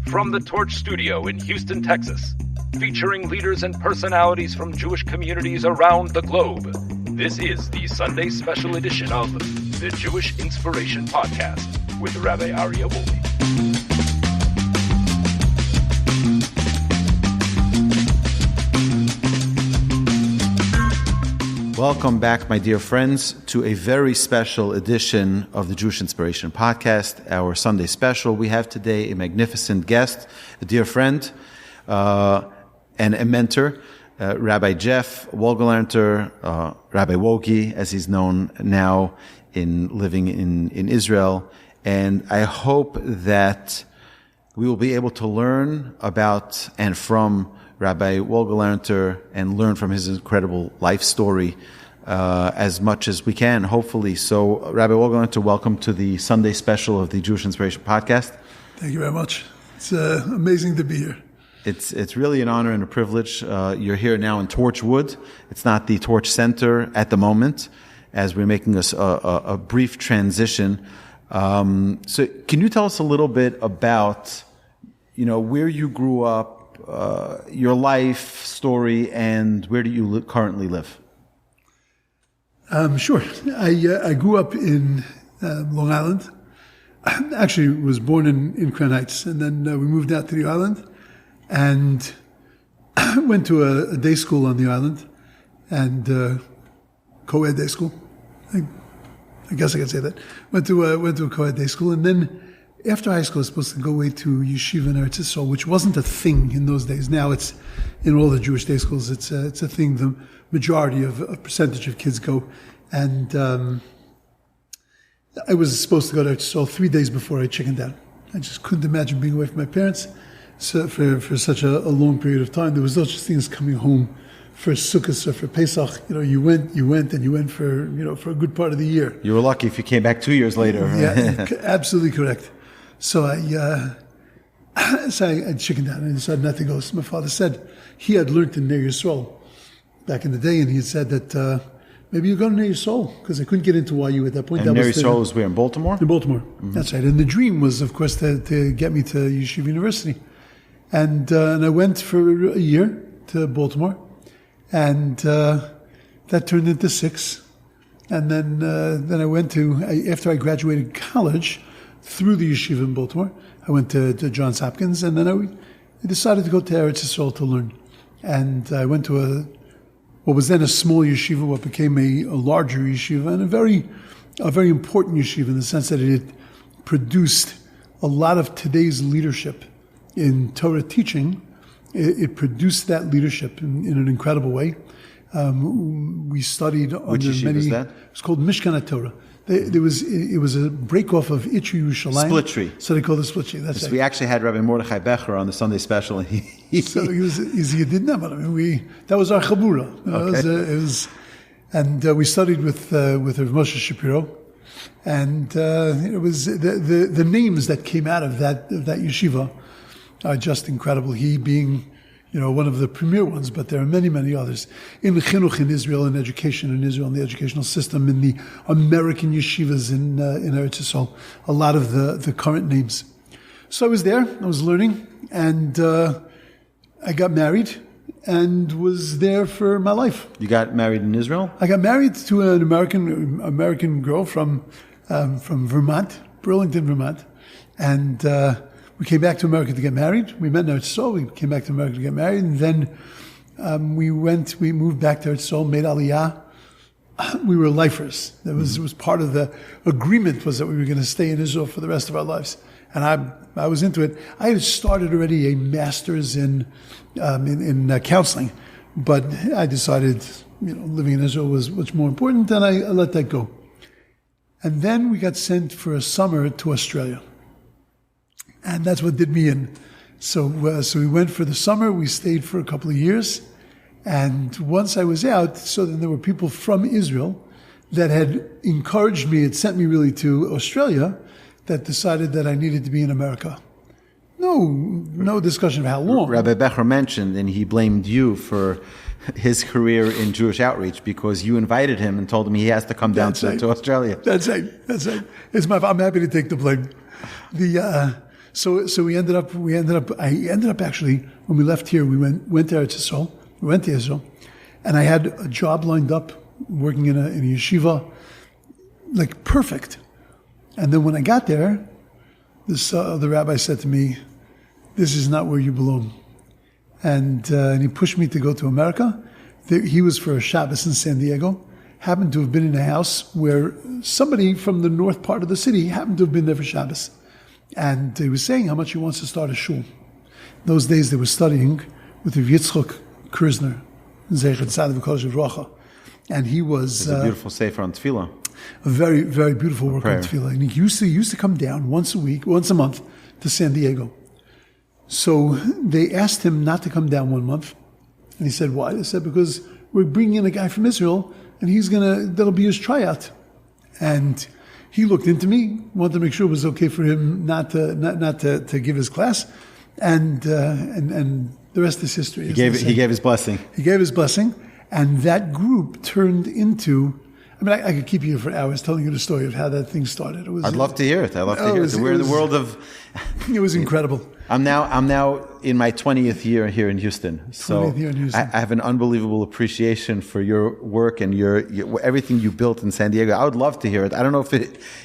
From the Torch Studio in Houston, Texas, featuring leaders and personalities from Jewish communities around the globe, this is the Sunday special edition of the Jewish Inspiration Podcast with Rabbi Wogi. Welcome back, my dear friends, to a very special edition of the Jewish Inspiration Podcast, our Sunday special. We have today a magnificent guest, a dear friend, and a mentor, Rabbi Jeff Wohlgelernter, Rabbi Wogi, as he's known now, living in Israel. And I hope that we will be able to learn about and from Rabbi Wohlgelernter and learn from his incredible life story as much as we can, hopefully. So, Rabbi Wohlgelernter, welcome to the Sunday special of the Jewish Inspiration Podcast. Thank you very much. It's amazing to be here. It's really an honor and a privilege. You're here now in Torchwood. It's not the Torch Center at the moment, as we're making a brief transition. So, can you tell us a little bit about, where you grew up, your life story, and where do you currently live? Sure. I grew up in Long Island. I actually was born in Crown Heights, and then we moved out to the island and went to a day school on the island, and co-ed day school. I guess I could say that. Went to a co-ed day school, and then after high school, I was supposed to go away to Yeshiva in Eretz Yisrael, which wasn't a thing in those days. Now it's in all the Jewish day schools. It's a thing. The majority of a percentage of kids go, and I was supposed to go to Eretz Yisrael 3 days before I chickened out. I just couldn't imagine being away from my parents for such a long period of time. There was no such thing as coming home for Sukkot or for Pesach. You went for a good part of the year. You were lucky if you came back 2 years later. Yeah, absolutely correct. So I chickened out and I decided not to go. So my father said he had learned in Ner Yisrael back in the day, and he had said that maybe you go to Ner Yisrael, because I couldn't get into YU at that point. And Ner Yisrael was where, in Baltimore? In Baltimore, That's right. And the dream was, of course, to get me to Yeshiva University. And I went for a year to Baltimore, and that turned into 6. And then I went after I graduated college, through the yeshiva in Baltimore, I went to Johns Hopkins, and then I decided to go to Eretz Yisrael to learn. And I went to what was then a small yeshiva, what became a larger yeshiva, and a very important yeshiva in the sense that it produced a lot of today's leadership in Torah teaching. It produced that leadership in an incredible way. We studied Which under yeshiva many. is that? It's called Mishkan HaTorah. It was a break off of Itri Yerushalayim. Split tree. So they call it split tree. That's yes, right. We actually had Rabbi Mordechai Becher on the Sunday special, and So he's a Yidin, but I mean, that was our chabura. And we studied with Rav Moshe Shapiro, and it was the names that came out of that yeshiva are just incredible. He being one of the premier ones, but there are many, many others. In the chinuch in Israel, in education in Israel, in the educational system, in the American yeshivas in Eretz Yisrael, a lot of the current names. So I was there, I was learning, and I got married and was there for my life. You got married in Israel? I got married to an American girl from Vermont, Burlington, Vermont, and we came back to America to get married. We met in Eretz Yisrael. We came back to America to get married. And then we moved back to Eretz Yisrael, made Aliyah. We were lifers. It was part of the agreement was that we were going to stay in Israel for the rest of our lives. And I was into it. I had started already a master's in counseling, but I decided, living in Israel was much more important, and I let that go. And then we got sent for a summer to Australia. And that's what did me in. So we went for the summer. We stayed for a couple of years. And once I was out, so then there were people from Israel that had encouraged me, had sent me really to Australia, that decided that I needed to be in America. No discussion of how long. Rabbi Becher mentioned, and he blamed you for his career in Jewish outreach because you invited him and told him he has to come down to Australia. That's right. I'm happy to take the blame. So I ended up actually, when we left here, we went to Eretz Yisrael. We went to Israel, and I had a job lined up working in a yeshiva, like perfect. And then when I got there, the rabbi said to me, "This is not where you belong." And he pushed me to go to America. He was for a Shabbos in San Diego. Happened to have been in a house where somebody from the north part of the city happened to have been there for Shabbos. And he was saying how much he wants to start a shul. In those days they were studying with Rav Yitzchok Kirzner, Zecher Tzaddik Kosher Rocha. And he was... It's a beautiful sefer on tefillah. A very, very beautiful work on tefillah. And he used to come down once a month to San Diego. So they asked him not to come down 1 month. And he said, why? They said, because we're bringing in a guy from Israel, and that'll be his tryout. And he looked into me, wanted to make sure it was okay for him not to give his class, and the rest is history. He gave his blessing. He gave his blessing, and that group turned into. I mean, I could keep you for hours telling you the story of how that thing started. I'd love to hear it. We're in the world of. It was incredible. I'm now in my 20th year here in Houston. So I have an unbelievable appreciation for your work and your everything you built in San Diego. I would love to hear it. I don't know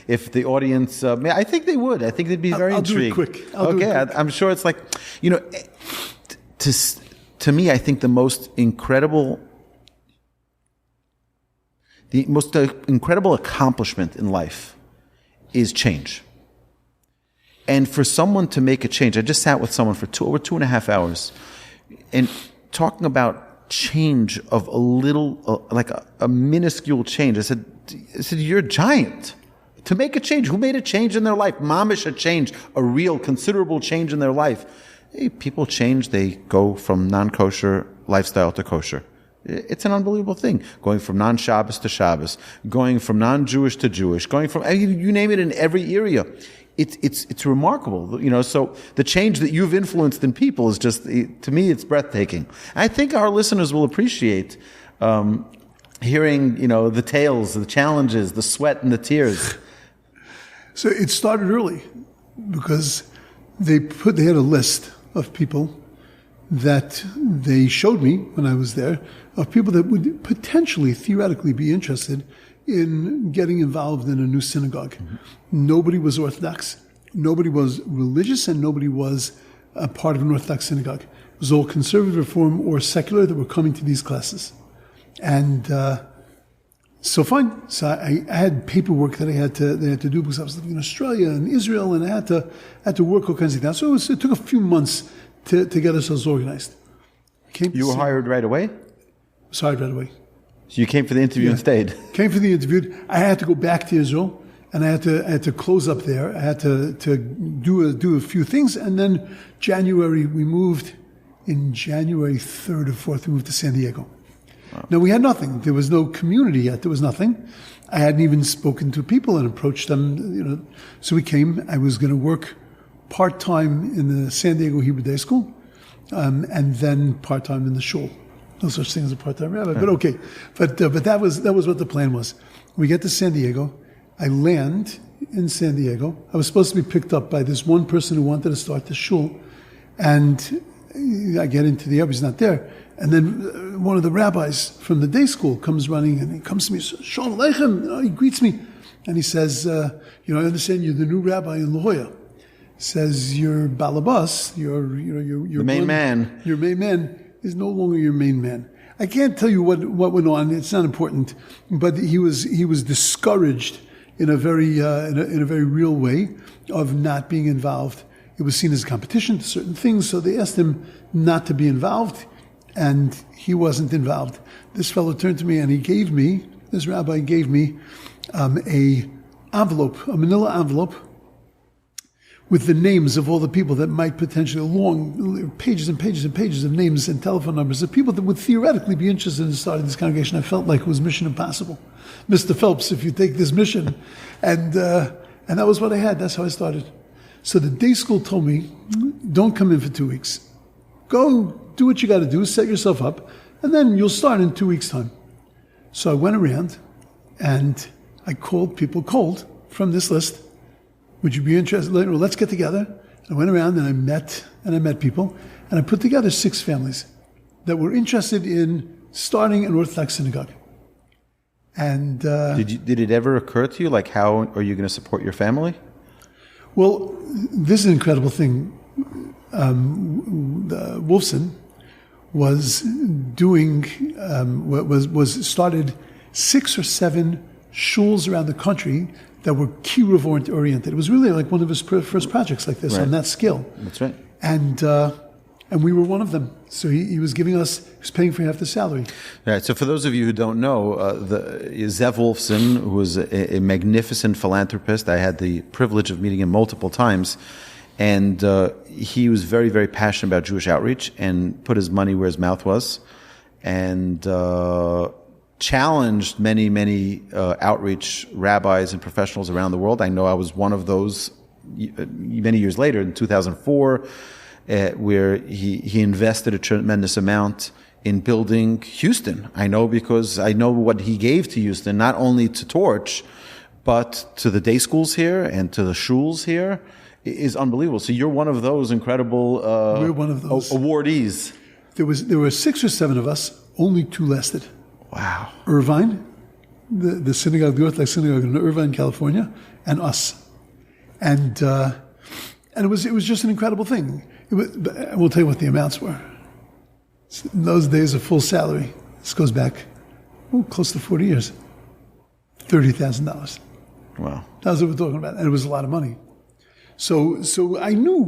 if the audience, I think they would. I think they'd be very intrigued. Do it quick. I'm sure it's like, to me, I think the most incredible accomplishment in life is change. And for someone to make a change, I just sat with someone for over 2.5 hours and talking about change of a little, like a minuscule change. I said, you're a giant. To make a change, who made a change in their life? Mamish, a change, a real, considerable change in their life. Hey, people change, they go from non-kosher lifestyle to kosher. It's an unbelievable thing. Going from non-Shabbos to Shabbos, going from non-Jewish to Jewish, going from, you name it, in every area. It's remarkable, so the change that you've influenced in people is just, to me, it's breathtaking. I think our listeners will appreciate hearing, the tales, the challenges, the sweat and the tears. So it started early because they had a list of people that they showed me when I was there, of people that would potentially, theoretically be interested in getting involved in a new synagogue. Mm-hmm. Nobody was Orthodox. Nobody was religious, and nobody was a part of an Orthodox synagogue. It was all conservative, reform, or secular that were coming to these classes. And so fine. So I had paperwork that I had to do because I was living in Australia and Israel, and I had to work all kinds of things. So it took a few months to get ourselves organized. You were hired right away? I was hired right away. So you came for the interview and stayed? Came for the interview. I had to go back to Israel, and I had to close up there. I had to do a few things, and then January, we moved. In January 3rd or 4th, we moved to San Diego. Wow. Now, we had nothing. There was no community yet. There was nothing. I hadn't even spoken to people and approached them. So we came. I was going to work part-time in the San Diego Hebrew Day School, and then part-time in the shul. No such thing as a part-time rabbi, but okay. But that was what the plan was. We get to San Diego. I land in San Diego. I was supposed to be picked up by this one person who wanted to start the shul, and I get into the airport. He's not there. And then one of the rabbis from the day school comes running, and he comes to me, Shalom Aleichem. He greets me, and he says, I understand you're the new rabbi in La Jolla. Says your balabas, your main man. Your main man is no longer your main man. I can't tell you what went on. It's not important. But he was discouraged in a very real way of not being involved. It was seen as a competition to certain things, so they asked him not to be involved, and he wasn't involved. This fellow turned to me and this rabbi gave me a manila envelope with the names of all the people that might potentially, long pages and pages and pages of names and telephone numbers of people that would theoretically be interested in starting this congregation. I felt like it was mission impossible. Mr. Phelps, if you take this mission. And that was what I had. That's how I started. So the day school told me, don't come in for 2 weeks. Go do what you got to do, set yourself up, and then you'll start in 2 weeks' time. So I went around and I called people cold from this list. Would you be interested? Let's get together I went around and I met people, and I put together 6 families that were interested in starting an Orthodox synagogue. And did it ever occur to you, like, how are you going to support your family? Well, this is an incredible thing. Wolfson was doing was started 6 or 7 shuls around the country that were kiruv oriented. It was really like one of his first projects like this on that scale. That's right. And we were one of them. So he was giving us, he was paying for half the salary. All right. So for those of you who don't know, Zev Wolfson, who was a magnificent philanthropist, I had the privilege of meeting him multiple times, and he was very, very passionate about Jewish outreach and put his money where his mouth was, and challenged many, many outreach rabbis and professionals around the world. I know I was one of those many years later in 2004. Where he invested a tremendous amount in building Houston. I know because I know what he gave to Houston, not only to Torch, but to the day schools here and to the shuls here, is unbelievable. So you're one of those incredible We're one of those awardees. There were 6 or 7 of us. Only 2 lasted. Wow. Irvine, the synagogue, the Orthodox synagogue in Irvine, California, and us. And it was just an incredible thing. I will tell you what the amounts were. In those days, a full salary, this goes back close to 40 years, $30,000. Wow. That's what we're talking about. And it was a lot of money. So I knew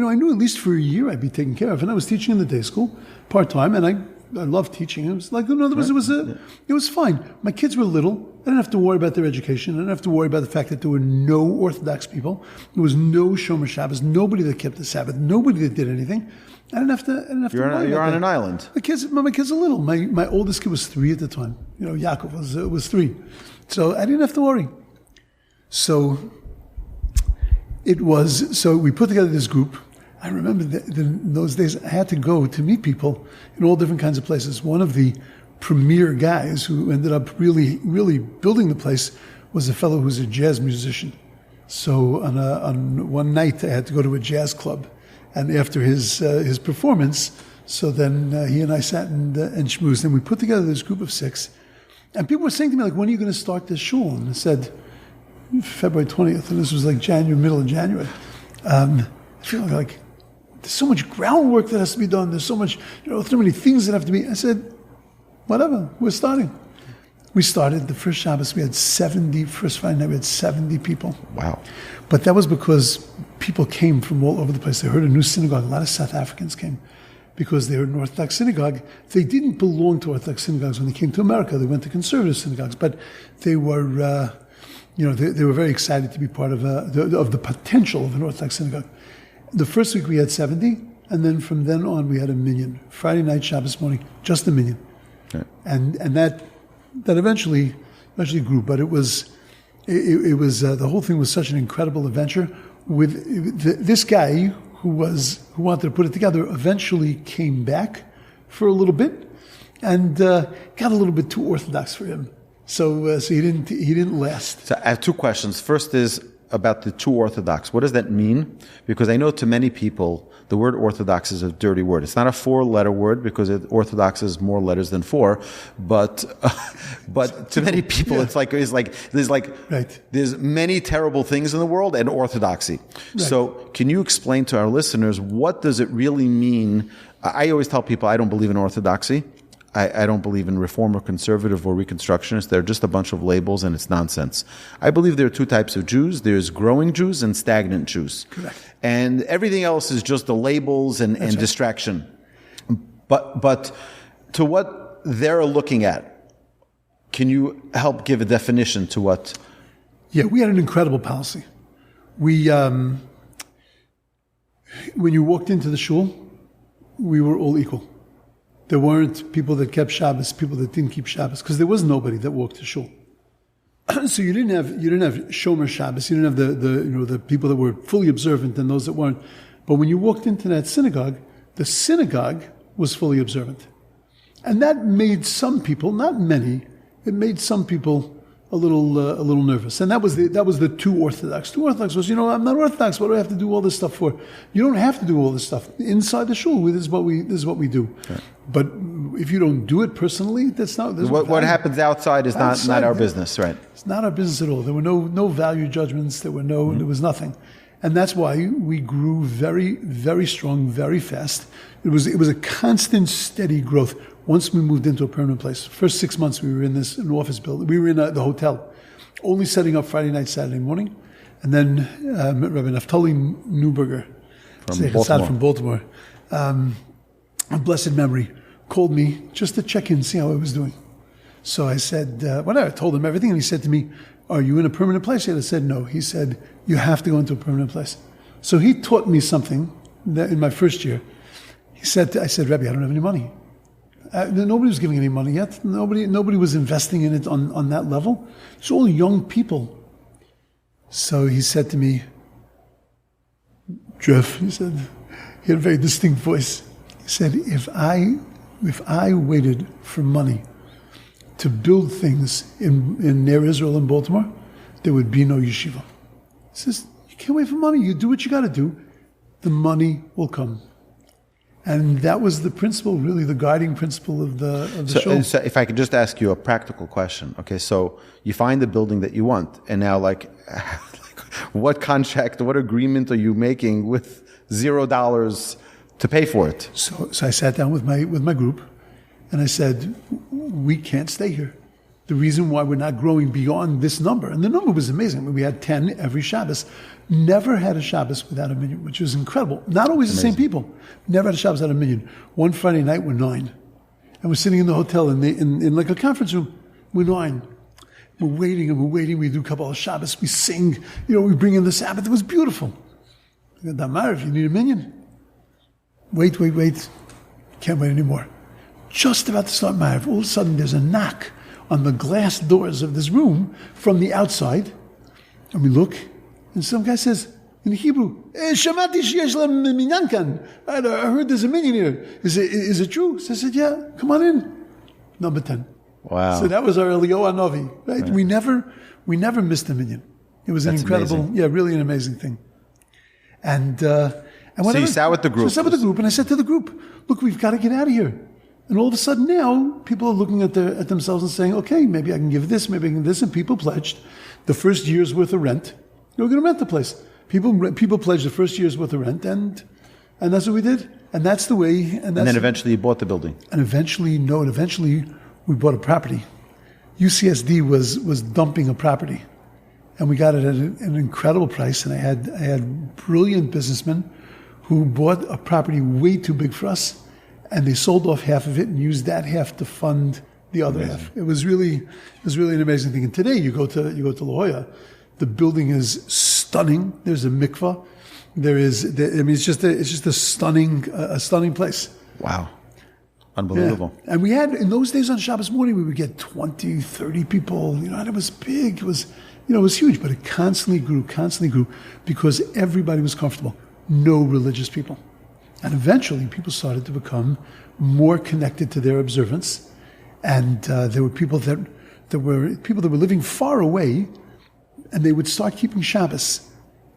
I knew at least for a year I'd be taken care of. And I was teaching in the day school part-time, and I loved teaching. It was like, in other words, it was fine. My kids were little. I didn't have to worry about their education. I didn't have to worry about the fact that there were no Orthodox people. There was no Shomer Shabbos, nobody that kept the Sabbath, nobody that did anything. I didn't have to worry about that. You're on an island. My kids are little. My oldest kid was 3 at the time. Yaakov was 3. So I didn't have to worry. So we put together this group. I remember that in those days I had to go to meet people in all different kinds of places. One of the premier guys who ended up really, really building the place was a fellow who's a jazz musician. So on one night I had to go to a jazz club, and after his performance, so then he and I sat and schmoozed, and we put together this group of 6. And people were saying to me, like, when are you going to start this shul? And I said, February 20th, and this was like middle of January. I feel like there's so much groundwork that has to be done. There's so much, so many things that have to be. I said, whatever, we're starting. We started the first Shabbos. We had first Friday night, we had 70 people. Wow. But that was because people came from all over the place. They heard a new synagogue. A lot of South Africans came because they heard an Orthodox synagogue. They didn't belong to Orthodox synagogues when they came to America. They went to conservative synagogues, but they were, they were very excited to be part of the potential of an Orthodox synagogue. The first week we had 70, and then from then on we had 1 million. Friday night, Shabbos morning, just 1 million. Okay. And that eventually grew, but it was the whole thing was such an incredible adventure. With this guy who wanted to put it together, eventually came back for a little bit, and got a little bit too Orthodox for him. So he didn't last. So I have 2 questions. First is about the too Orthodox. What does that mean? Because I know to many people, the word Orthodox is a dirty word. It's not a 4-letter word because Orthodox is more letters than 4. But to many people, it's like there's many terrible things in the world and orthodoxy. Right. So can you explain to our listeners, what does it really mean? I always tell people I don't believe in orthodoxy. I don't believe in reform or conservative or reconstructionist. They're just a bunch of labels and it's nonsense. I believe there are 2 types of Jews. There's growing Jews and stagnant Jews. Correct. And everything else is just the labels and right. distraction. But to what they're looking at, can you help give a definition to what? Yeah, we had an incredible policy. We, when you walked into the shul, we were all equal. There weren't people that kept Shabbos, people that didn't keep Shabbos, because there was nobody that walked to shul. So you didn't have Shomer Shabbos. You didn't have the people that were fully observant and those that weren't. But when you walked into that synagogue, the synagogue was fully observant, and that made some people, not many, it made some people a little nervous. And that was the too orthodox. Too orthodox was, I'm not orthodox. What do I have to do all this stuff for? You don't have to do all this stuff inside the shul. This is what we do. Right. But if you don't do it personally, that's not. What happens outside is not our business, right? It's not our business at all. There were no value judgments. There was nothing. And that's why we grew very, very strong, very fast. It was a constant, steady growth. Once we moved into a permanent place, first 6 months we were in an office building. We were in the hotel, only setting up Friday night, Saturday morning. And then Rabbi Naftali Neuberger from Baltimore, a blessed memory, called me just to check in, see how I was doing. So I said, whatever, I told him everything. And he said to me, are you in a permanent place yet? I said, no. He said, you have to go into a permanent place. So he taught me something that in my first year. I said, Rabbi, I don't have any money. Nobody was giving any money yet. Nobody was investing in it on that level. It's all young people. So he said to me, Jeff, he said, he had a very distinct voice. He said, if I waited for money to build things in near Israel and Baltimore, there would be no yeshiva. He says, you can't wait for money. You do what you got to do. The money will come. And that was the principle, really the guiding principle of the show. So if I could just ask you a practical question. Okay, so you find the building that you want, and now what contract, what agreement are you making with $0 to pay for it? So I sat down with my group, and I said, we can't stay here. The reason why we're not growing beyond this number, and the number was amazing. I mean, we had 10 every Shabbos. Never had a Shabbos without a million, which was incredible. Not always the same people. Never had a Shabbos without a million. One Friday night, we're 9. And we're sitting in the hotel in like a conference room. We're 9. We're waiting. We do a couple of Shabbos. We sing. We bring in the Sabbath. It was beautiful. Damar, if you need a million. Wait. Can't wait anymore. Just about to start Ma'ariv, all of a sudden there's a knock on the glass doors of this room from the outside. And we look, and some guy says, in Hebrew, Shamati sheyesh minyan kan. I heard there's a million here. Is it true? So I said, yeah, come on in. Number 10. Wow. So that was our Eliyahu Hanavi, right? Yeah. We never missed a million. It was an incredible, amazing. Really an amazing thing. And so you sat with the group. So I sat with the group, and I said to the group, look, we've got to get out of here. And all of a sudden now, people are looking at themselves and saying, okay, maybe I can give this, maybe I can give this. And people pledged the first year's worth of rent. We're going to rent the place. People pledged the first year's worth of rent, and that's what we did. And that's the way. And then eventually you bought the building. And eventually we bought a property. UCSD was dumping a property. And we got it at an incredible price. And I had brilliant businessmen who bought a property way too big for us. And they sold off half of it and used that half to fund the other half. It was really an amazing thing. And today you go to La Jolla, the building is stunning. There's a mikvah. It's just a stunning place. Wow. Unbelievable. Yeah. And we had, in those days on Shabbos morning, we would get 20, 30 people, and it was big. It was huge, but it constantly grew because everybody was comfortable. No religious people. And eventually, people started to become more connected to their observance, and there were people that were living far away, and they would start keeping Shabbos.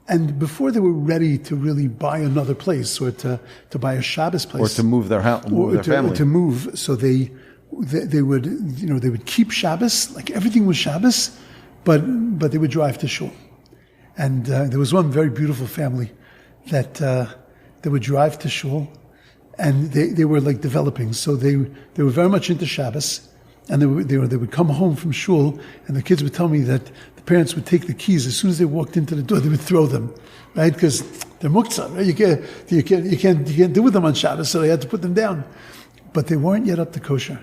And before they were ready to really buy another place or to buy a Shabbos place, or to move their house, family, to move, so they would keep Shabbos, like everything was Shabbos, but they would drive to shul. And there was one very beautiful family that. They would drive to shul, and they were like developing. So they were very much into Shabbos, and they would come home from shul, and the kids would tell me that the parents would take the keys as soon as they walked into the door. They would throw them, right? Because they're muktzah, right? You can't do with them on Shabbos, so they had to put them down. But they weren't yet up to kosher,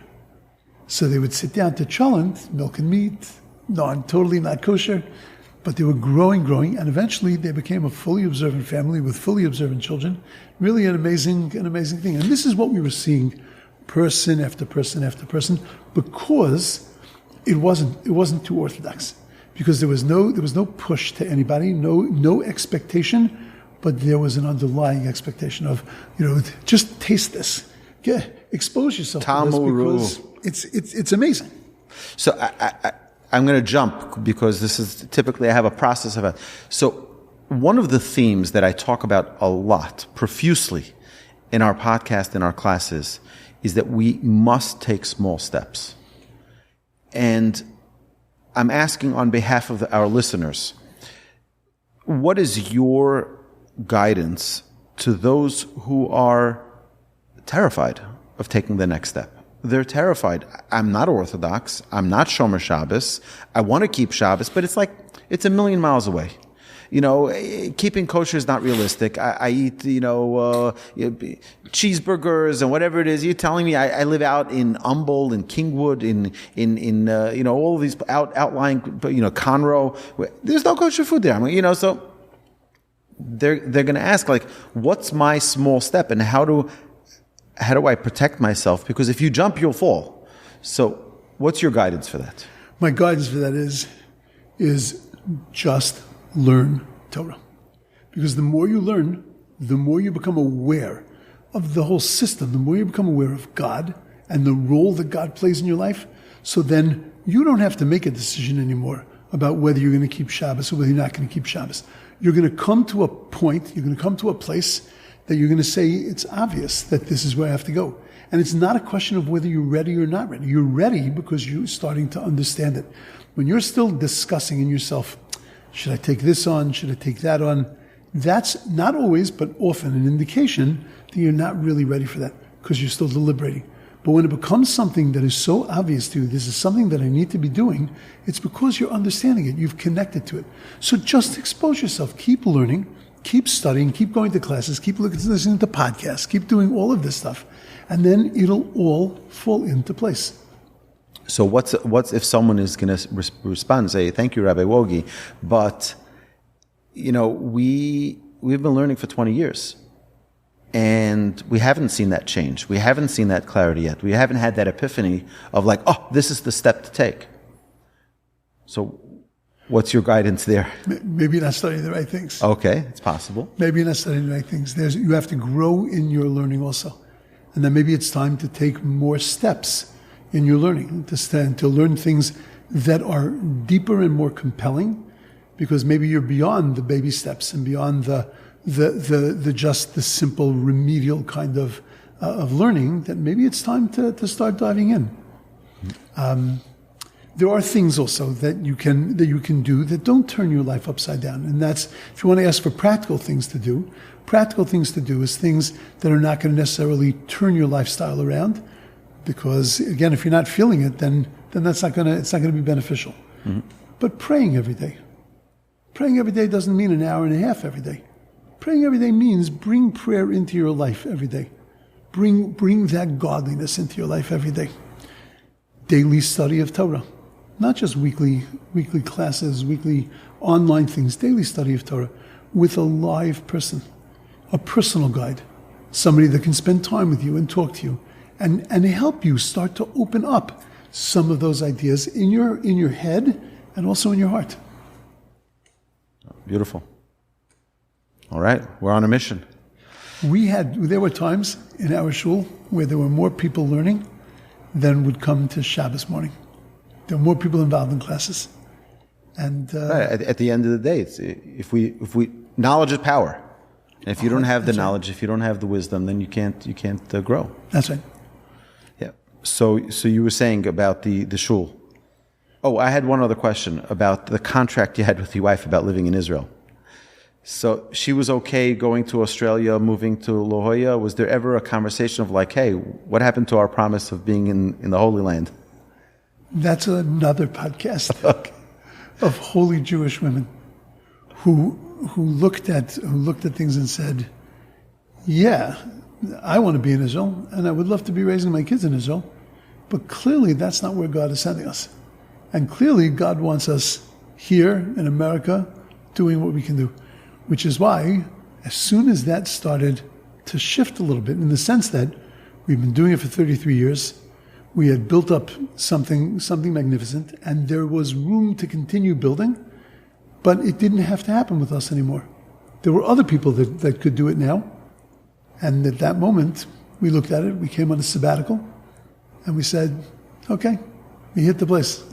so they would sit down to cholent, milk and meat, totally not kosher. But they were growing, and eventually they became a fully observant family with fully observant children. Really an amazing thing. And this is what we were seeing, person after person after person, because it wasn't too orthodox. Because there was no push to anybody, no expectation, but there was an underlying expectation of, just taste this, expose yourself to this because it's amazing. So I'm going to jump because this is typically I have a process of it. So one of the themes that I talk about a lot, profusely, in our podcast, in our classes, is that we must take small steps. And I'm asking on behalf of our listeners, what is your guidance to those who are terrified of taking the next step? They're terrified. I'm not Orthodox. I'm not Shomer Shabbos. I want to keep Shabbos, but it's a million miles away. Keeping kosher is not realistic. I eat, cheeseburgers and whatever it is. You're telling me I live out in Humboldt, in Kingwood, in all these outlying, Conroe. There's no kosher food there. So they're going to ask, what's my small step, and how do I protect myself? Because if you jump, you'll fall. So what's your guidance for that? My guidance for that is just learn Torah. Because the more you learn, the more you become aware of the whole system, the more you become aware of God and the role that God plays in your life. So then you don't have to make a decision anymore about whether you're going to keep Shabbos or whether you're not going to keep Shabbos. You're going to come to a point, you're going to come to a place that you're going to say, it's obvious that this is where I have to go. And it's not a question of whether you're ready or not ready. You're ready because you're starting to understand it. When you're still discussing in yourself, should I take this on? Should I take that on? That's not always, but often an indication that you're not really ready for that because you're still deliberating. But when it becomes something that is so obvious to you, this is something that I need to be doing, it's because you're understanding it. You've connected to it. So just expose yourself. Keep learning. Keep studying. Keep going to classes. Keep listening to podcasts. Keep doing all of this stuff. And then it'll all fall into place. So what's if someone is going to respond and say, thank you, Rabbi Wogi, but, we've been learning for 20 years, and we haven't seen that change. We haven't seen that clarity yet. We haven't had that epiphany of this is the step to take. So what's your guidance there? Maybe you're not studying the right things. Okay, it's possible. Maybe you're not studying the right things. You have to grow in your learning also. And then maybe it's time to take more steps in your learning, to learn things that are deeper and more compelling, because maybe you're beyond the baby steps and beyond the just the simple remedial kind of learning, that maybe it's time to start diving in. There are things also that you can do that don't turn your life upside down, and that's, if you want to ask for practical things to do is things that are not going to necessarily turn your lifestyle around. Because again, if you're not feeling it, then it's not going to be beneficial. Mm-hmm. But praying every day doesn't mean an hour and a half every day. Praying every day means bring prayer into your life every day. Bring that godliness into your life every day. Daily study of Torah, not just weekly classes, weekly online things. Daily study of Torah with a live person, a personal guide, somebody that can spend time with you and talk to you. And help you start to open up some of those ideas in your head and also in your heart. Beautiful. All right, we're on a mission. There were times in our shul where there were more people learning than would come to Shabbos morning. There were more people involved in classes. And right. At the end of the day, if we knowledge is power. And if you don't have the knowledge, if you don't have the wisdom, then you can't grow. That's right. Yeah. So you were saying about the shul. Oh, I had one other question about the contract you had with your wife about living in Israel. So she was okay going to Australia, moving to La Jolla. Was there ever a conversation of hey, what happened to our promise of being in the Holy Land? That's another podcast of holy Jewish women who looked at things and said, yeah, I want to be in Israel, and I would love to be raising my kids in Israel, but clearly that's not where God is sending us. And clearly God wants us here in America doing what we can do, which is why as soon as that started to shift a little bit, in the sense that we've been doing it for 33 years, we had built up something magnificent, and there was room to continue building, but it didn't have to happen with us anymore. There were other people that could do it now. And at that moment, we looked at it, we came on a sabbatical, and we said, okay, we hit the place.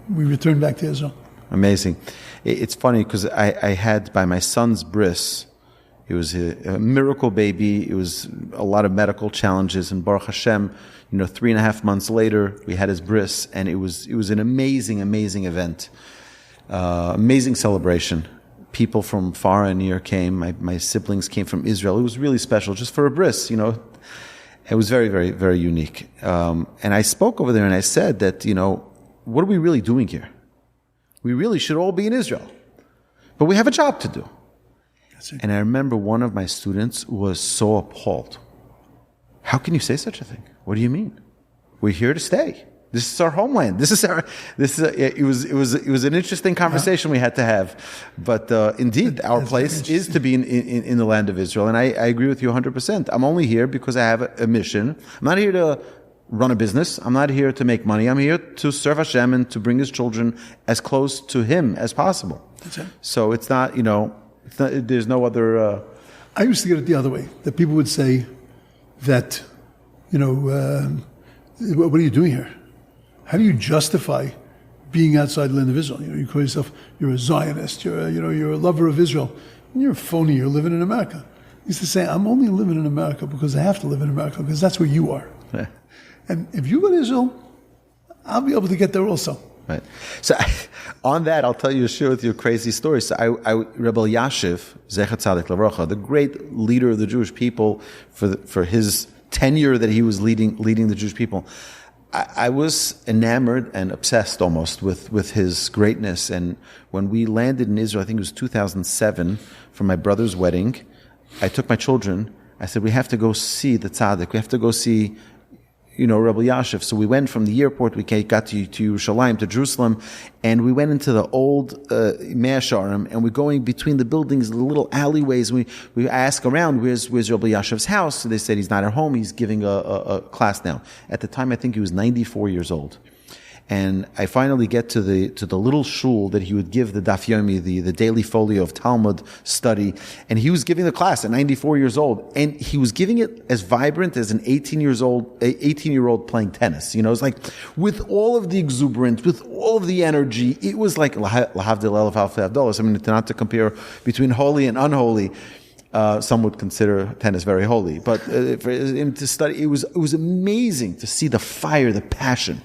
we returned back to Israel. Amazing. It's funny because I had by my son's bris, it was a miracle baby. It was a lot of medical challenges, and Baruch Hashem, 3.5 months later, we had his bris, and it was an amazing, amazing event, amazing celebration. People from far and near came. My siblings came from Israel. It was really special, just for a bris, It was very, very, very unique. And I spoke over there, and I said that, what are we really doing here? We really should all be in Israel, but we have a job to do. And I remember one of my students was so appalled. How can you say such a thing? What do you mean? We're here to stay. This is our homeland. It was an interesting conversation we had to have. But indeed, our place is to be in the land of Israel. And I agree with you 100%. I'm only here because I have a mission. I'm not here to run a business. I'm not here to make money. I'm here to serve Hashem and to bring His children as close to Him as possible. That's it. So it's not, there's no other... I used to get it the other way, that people would say that, what are you doing here? How do you justify being outside the land of Israel? You call yourself, you're a Zionist, you're a lover of Israel. And you're a phony, you're living in America. I used to say, I'm only living in America because I have to live in America, because that's where you are. Yeah. And if you go to Israel, I'll be able to get there also. Right. So on that, I'll share with you a crazy story. So Rabbi Yashiv, Zecher Tzadik Levracha, the great leader of the Jewish people for his tenure that he was leading the Jewish people, I was enamored and obsessed almost with his greatness. And when we landed in Israel, I think it was 2007, for my brother's wedding, I took my children. I said, we have to go see the tzaddik. We have to go see Rabbi Yashiv. So we went from the airport, we got to Yerushalayim, to Jerusalem, and we went into the old Mea Shearim, and we're going between the buildings, the little alleyways. We ask around, where's Rabbi Yashiv's house? So they said he's not at home, he's giving a class now. At the time, I think he was 94 years old. And I finally get to the little shul that he would give the Daf Yomi, the daily folio of Talmud study, and he was giving the class at 94 years old, and he was giving it as vibrant as an 18-year-old playing tennis. It's like with all of the exuberance, with all of the energy. It was like lahavdil elef alfei havdalos. I mean, not to compare between holy and unholy. Some would consider tennis very holy, but for him to study, it was amazing to see the fire, the passion.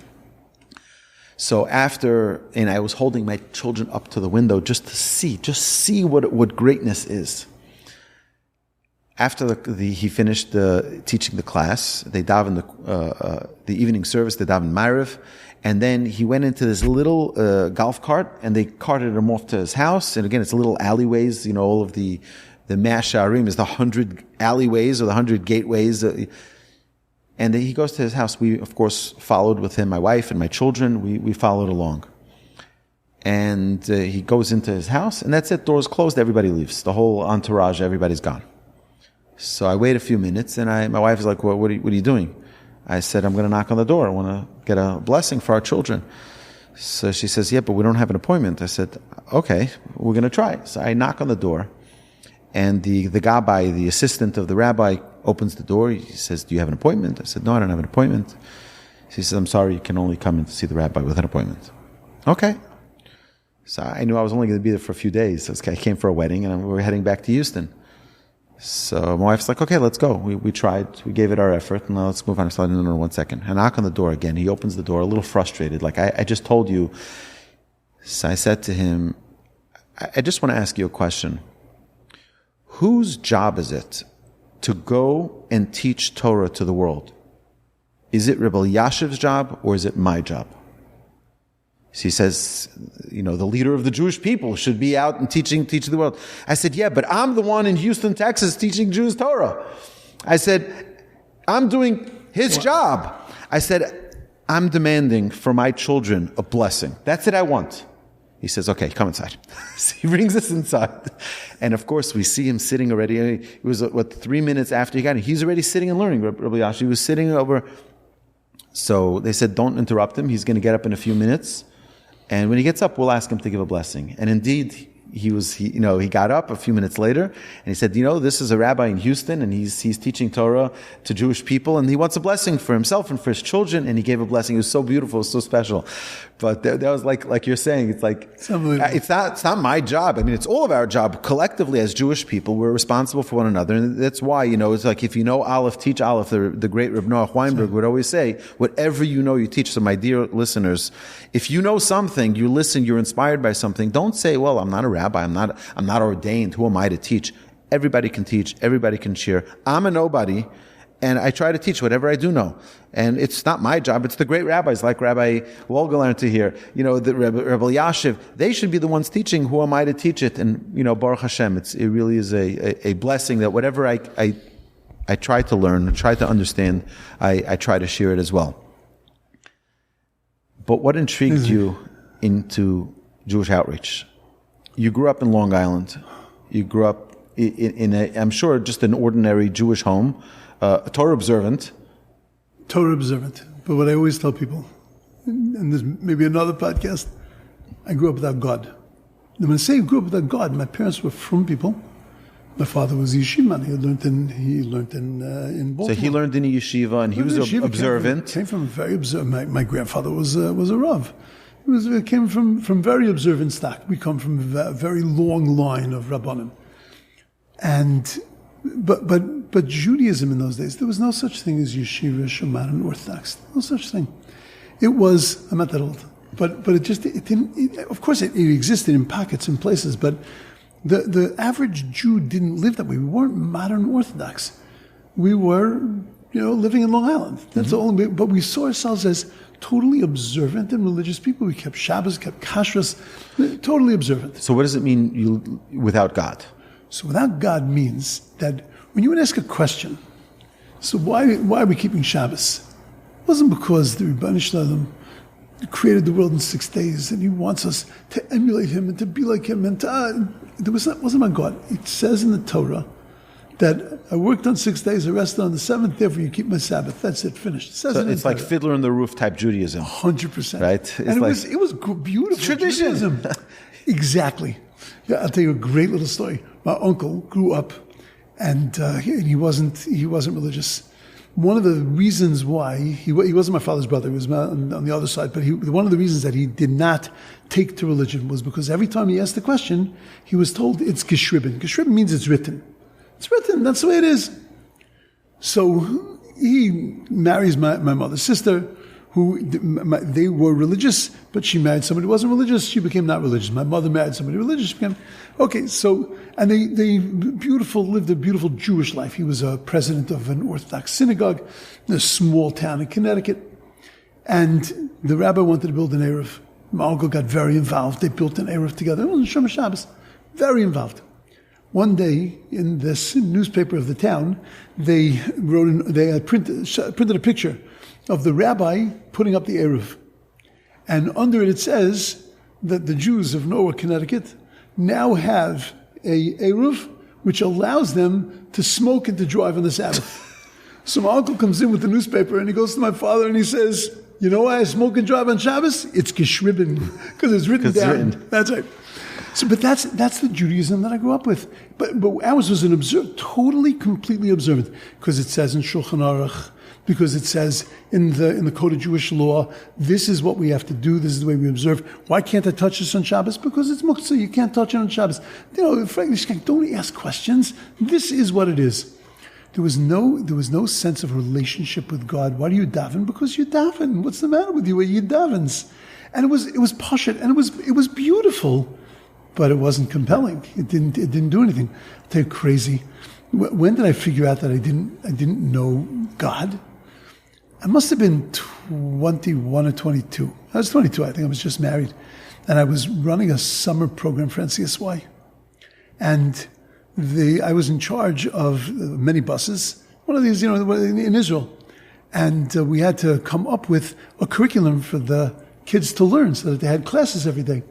So and I was holding my children up to the window just to see what greatness is. After he finished teaching the class, they davened the evening service, they davened Ma'ariv, and then he went into this little golf cart, and they carted him off to his house. And again, it's little alleyways, all of the Mea Shearim is the 100 alleyways or the 100 gateways. And then he goes to his house. We, of course, followed with him, my wife and my children. We followed along. And he goes into his house, and that's it. Doors closed, everybody leaves. The whole entourage, everybody's gone. So I wait a few minutes, and my wife is like, what are you doing? I said, I'm going to knock on the door. I want to get a blessing for our children. So she says, yeah, but we don't have an appointment. I said, okay, we're going to try. So I knock on the door, and the gabbai, the assistant of the rabbi, opens the door. He says, do you have an appointment? I said, no, I don't have an appointment. She says, I'm sorry, you can only come in to see the rabbi with an appointment. Okay. So I knew I was only going to be there for a few days. So I came for a wedding, and we were heading back to Houston. So my wife's like, okay, let's go. We tried. We gave it our effort, and now let's move on. I said, no, 1 second. I knock on the door again. He opens the door, a little frustrated, like, I just told you. So I said to him, I just want to ask you a question. Whose job is it to go and teach Torah to the world? Is it Rabbi Yashiv's job, or is it my job? So he says, the leader of the Jewish people should be out and teaching the world. I said, yeah, but I'm the one in Houston, Texas, teaching Jews Torah. I said, I'm doing his job. I said, I'm demanding for my children a blessing. That's it I want. He says, okay, come inside. So he brings us inside. And of course, we see him sitting already. It was, 3 minutes after he got in. He's already sitting and learning, Rabbi Yashiv. He was sitting over. So they said, don't interrupt him. He's going to get up in a few minutes. And when he gets up, we'll ask him to give a blessing. And indeed, he got up a few minutes later and he said, this is a rabbi in Houston and he's teaching Torah to Jewish people and he wants a blessing for himself and for his children, and he gave a blessing. It was so beautiful, it was so special. But that was like you're saying, it's like, it's not my job. I mean, it's all of our job. Collectively as Jewish people, we're responsible for one another. And that's why, it's like, if you know Aleph, teach Aleph. The great Reb Noach Weinberg would always say, whatever you know, you teach. So my dear listeners, if you know something, you listen, you're inspired by something, don't say, well, I'm not a rabbi, I'm not ordained, who am I to teach? Everybody can teach, everybody can share. I'm a nobody, and I try to teach whatever I do know. And it's not my job, it's the great rabbis like Rabbi Wohlgelernter here, the Rabbi Yashiv. They should be the ones teaching. Who am I to teach it? And, Baruch Hashem, it really is a blessing that whatever I try to learn, try to understand, I try to share it as well. But what intrigued you into Jewish outreach? You grew up in Long Island. You grew up in I'm sure, just an ordinary Jewish home, Torah observant. But what I always tell people, and there's maybe another podcast, I grew up without God. And when I say I grew up without God, my parents were from people. My father was a yeshiva. He learned in Baltimore. So he learned in a yeshiva, and he was observant. Came from very observant. My grandfather was a Rav. He came from very observant stock. We come from a very long line of Rabbanim. But Judaism in those days, there was no such thing as yeshiva, shaman, and Orthodox. No such thing. It was, I'm not that old, but it didn't, of course it existed in pockets and places, but the average Jew didn't live that way. We weren't modern Orthodox. We were, living in Long Island. That's all. But we saw ourselves as totally observant and religious people. We kept Shabbos, kept Kashrus, totally observant. So what does it mean without God? So without God means that when you would ask a question, so why are we keeping Shabbos? It wasn't because the Rebbeinu Shalom created the world in 6 days and he wants us to emulate him and to be like him. And it wasn't about God. It says in the Torah that I worked on 6 days, I rested on the seventh, therefore you keep my Sabbath. That's it, finished. It says it's like Fiddler on the Roof type Judaism. 100%. Right? It was beautiful. Tradition. Judaism. Exactly. Yeah, I'll tell you a great little story. My uncle grew up and he wasn't religious. One of the reasons why, he wasn't my father's brother, he was on the other side, but one of the reasons that he did not take to religion was because every time he asked the question, he was told it's geschrieben. Geschrieben means it's written. It's written, that's the way it is. So he marries my mother's sister, they were religious, but she married somebody who wasn't religious, she became not religious. My mother married somebody religious, she became, okay, so, and they lived a beautiful Jewish life. He was a president of an Orthodox synagogue in a small town in Connecticut. And the rabbi wanted to build an Erev. My uncle got very involved. They built an Erev together. It wasn't Shomer Shabbos. Very involved. One day, in this newspaper of the town, they printed a picture of the rabbi putting up the Erev. And under it says that the Jews of Norwalk, Connecticut, now have a Erev which allows them to smoke and to drive on the Sabbath. So my uncle comes in with the newspaper and he goes to my father and he says, you know why I smoke and drive on Shabbos? It's geschrieben, because it's written down. That's right. So, but that's the Judaism that I grew up with. But ours was totally, completely observant, because it says in Shulchan Aruch, because it says in the Code of Jewish Law, this is what we have to do, this is the way we observe. Why can't I touch this on Shabbos? Because it's muktzah, you can't touch it on Shabbos. Frankly, don't ask questions. This is what it is. There was no sense of relationship with God. Why do you daven? Because you daven. What's the matter with you? Well, you davens. And it was pashut, and it was beautiful, but it wasn't compelling. It didn't do anything. I'll tell you, crazy. When did I figure out that I didn't know God? I must have been 21 or 22. I was 22, I think. I was just married. And I was running a summer program for NCSY. And I was in charge of many buses, one of these, in Israel. And we had to come up with a curriculum for the kids to learn so that they had classes every day.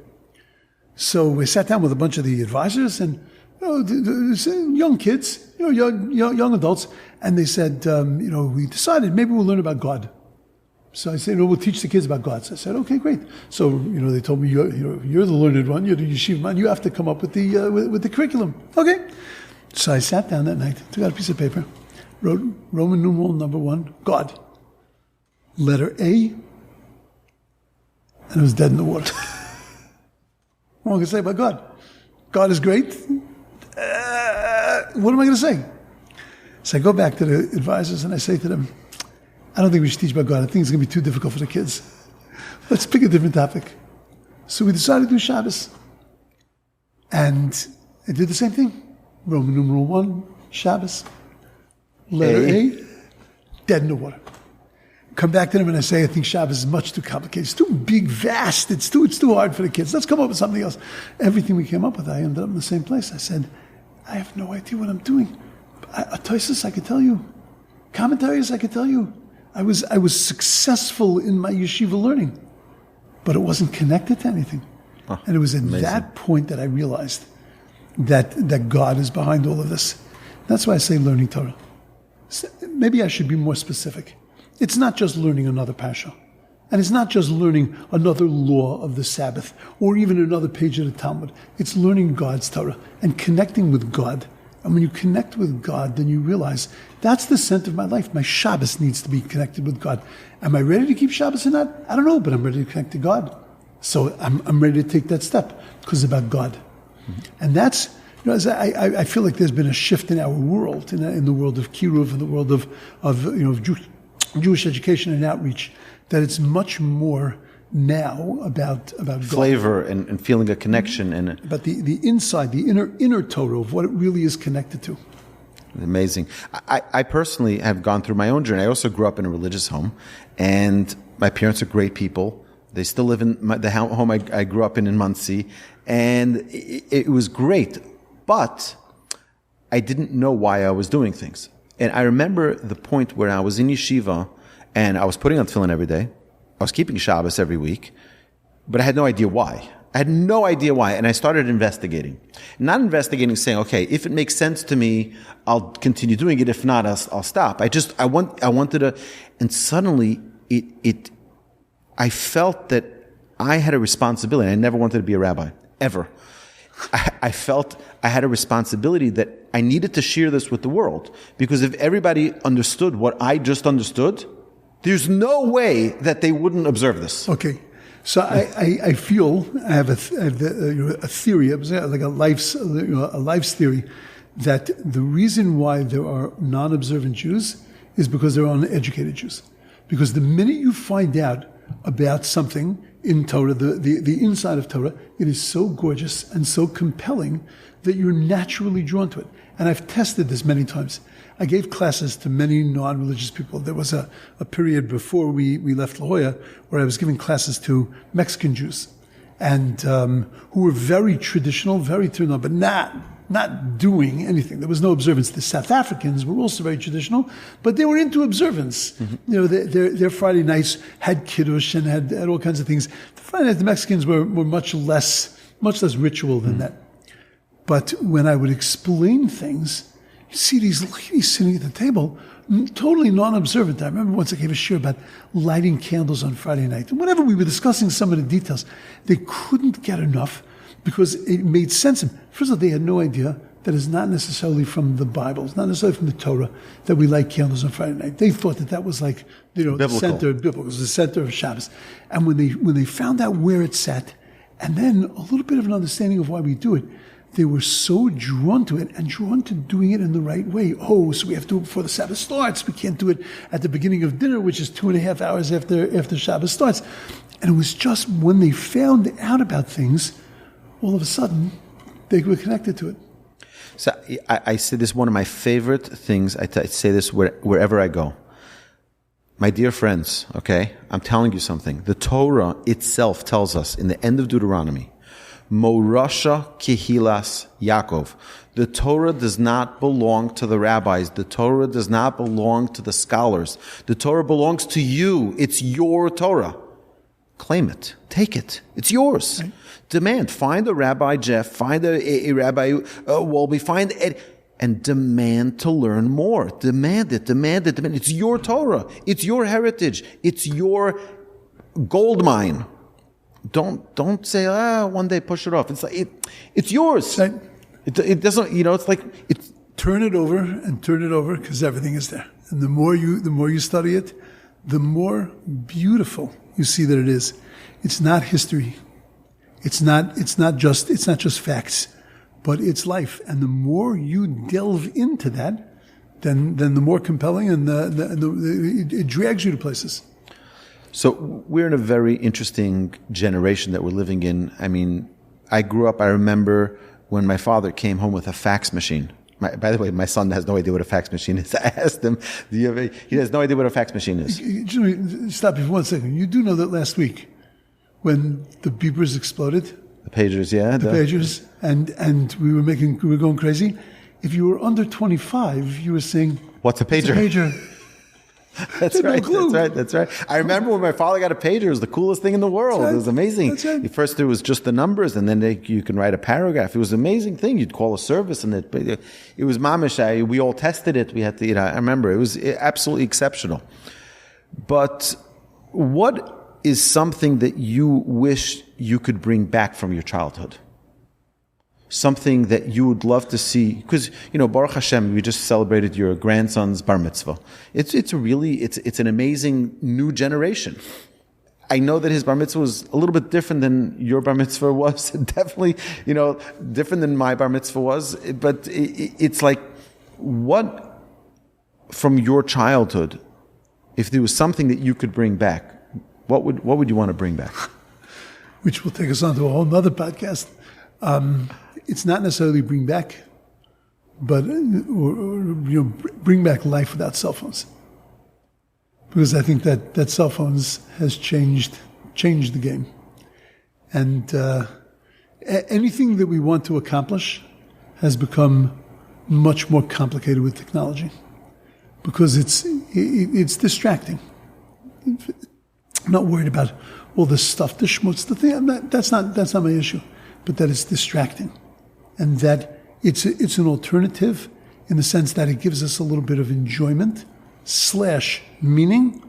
So we sat down with a bunch of the advisors and young kids, young adults, and they said, we decided maybe we'll learn about God. So I said, we'll teach the kids about God. So I said, okay, great. So, they told me, you're the learned one, you're the yeshiva man, you have to come up with the curriculum. Okay. So I sat down that night, took out a piece of paper, wrote Roman numeral number 1, God. Letter A, and it was dead in the water. What am I going to say about God? God is great. What am I going to say? So I go back to the advisors and I say to them, I don't think we should teach about God. I think it's going to be too difficult for the kids. Let's pick a different topic. So we decided to do Shabbos. And I did the same thing. Roman numeral 1, Shabbos. Letter A, dead in the water. Come back to them and I say, I think Shabbos is much too complicated. It's too big, vast. It's too hard for the kids. Let's come up with something else. Everything we came up with, I ended up in the same place. I said, I have no idea what I'm doing. Toisus, I could tell you. Commentaries, I could tell you. I was successful in my yeshiva learning, but it wasn't connected to anything. Oh, and it was at that point that I realized that God is behind all of this. That's why I say learning Torah. Maybe I should be more specific. It's not just learning another parsha. And it's not just learning another law of the Sabbath or even another page of the Talmud. It's learning God's Torah and connecting with God. And when you connect with God, then you realize that's the center of my life. My Shabbos needs to be connected with God. Am I ready to keep Shabbos or not? I don't know, but I'm ready to connect to God. So I'm ready to take that step because it's about God. Mm-hmm. And that's, I feel like there's been a shift in our world, in the world of Kiruv, in the world of Jewish education and outreach, that it's much more now about flavor God. and feeling a connection and about the inside, the inner Torah of what it really is connected to. Amazing. I personally have gone through my own journey. I also grew up in a religious home, and my parents are great people. They still live in the home I grew up in Muncie, and it was great. But I didn't know why I was doing things. And I remember the point where I was in yeshiva, and I was putting on tefillin every day. I was keeping Shabbos every week, but I had no idea why. And I started investigating. Not investigating, saying, okay, if it makes sense to me, I'll continue doing it. If not, I'll stop. I wanted to, and suddenly I felt that I had a responsibility. I never wanted to be a rabbi, ever. I felt I had a responsibility that I needed to share this with the world. Because if everybody understood what I just understood, there's no way that they wouldn't observe this. Okay. So I feel I have a theory, like a life's theory, that the reason why there are non-observant Jews is because there are uneducated Jews. Because the minute you find out about something in Torah, the inside of Torah, it is so gorgeous and so compelling that you're naturally drawn to it. And I've tested this many times. I gave classes to many non-religious people. There was a period before we left La Jolla where I was giving classes to Mexican Jews, and who were very traditional, very turned on, but not doing anything. There was no observance. The South Africans were also very traditional, but they were into observance. Mm-hmm. Their Friday nights had kiddush and had all kinds of things. The Friday nights, the Mexicans were much less ritual than that. But when I would explain things, you see these ladies sitting at the table, totally non-observant. I remember once I gave a shir about lighting candles on Friday night. And whenever we were discussing some of the details, they couldn't get enough because it made sense. First of all, they had no idea that it's not necessarily from the Bible, it's not necessarily from the Torah that we light candles on Friday night. They thought that was like, the center of biblical. It was the center of Shabbos. And when they found out where it sat, and then a little bit of an understanding of why we do it, they were so drawn to it and drawn to doing it in the right way. Oh, so we have to do it before the Sabbath starts. We can't do it at the beginning of dinner, which is 2.5 hours after Shabbos starts. And it was just when they found out about things, all of a sudden, they were connected to it. So I say this is one of my favorite things. I say this wherever I go. My dear friends, okay, I'm telling you something. The Torah itself tells us in the end of Deuteronomy, Morasha Kehilas Yaakov. The Torah does not belong to the rabbis. The Torah does not belong to the scholars. The Torah belongs to you. It's your Torah. Claim it. Take it. It's yours. Right. Demand. Find a Rabbi Jeff. Find a Rabbi Wolgi. and demand to learn more. Demand it. It's your Torah. It's your heritage. It's your gold mine. Don't say, one day push it off. It's like, it's yours. Right. It doesn't, it's like, it's. Turn it over, because everything is there. And the more you study it, the more beautiful you see that it is. It's not history. It's not just facts, but it's life. And the more you delve into that, then the more compelling, and it drags you to places. So we're in a very interesting generation that we're living in. I mean, I grew up, I remember when my father came home with a fax machine. By the way, my son has no idea what a fax machine is. I asked him, he has no idea what a fax machine is. Stop you for 1 second. You do know that last week, when the beepers exploded, the pagers, yeah, the pagers, and we were going crazy. If you were under 25, you were saying, "What's a pager?" It's a pager. That's right. No That's right. I remember when my father got a pager. It was the coolest thing in the world. Right. It was amazing. Right. First, it was just the numbers, and then you can write a paragraph. It was an amazing thing. You'd call a service, and it was mamish. We all tested it. We had to. I remember it was absolutely exceptional. But what is something that you wish you could bring back from your childhood? Something that you would love to see, because Baruch Hashem, we just celebrated your grandson's bar mitzvah. It's an amazing new generation. I know that his bar mitzvah was a little bit different than your bar mitzvah was, definitely, different than my bar mitzvah was. But it's like, what from your childhood, if there was something that you could bring back, what would you want to bring back? Which will take us on to a whole nother podcast. It's not necessarily bring back, but bring back life without cell phones, because I think that cell phones has changed the game, and anything that we want to accomplish has become much more complicated with technology, because it's distracting. I'm not worried about all the stuff, the schmutz, the thing. That's not my issue, but that it's distracting. And that it's an alternative in the sense that it gives us a little bit of enjoyment / meaning,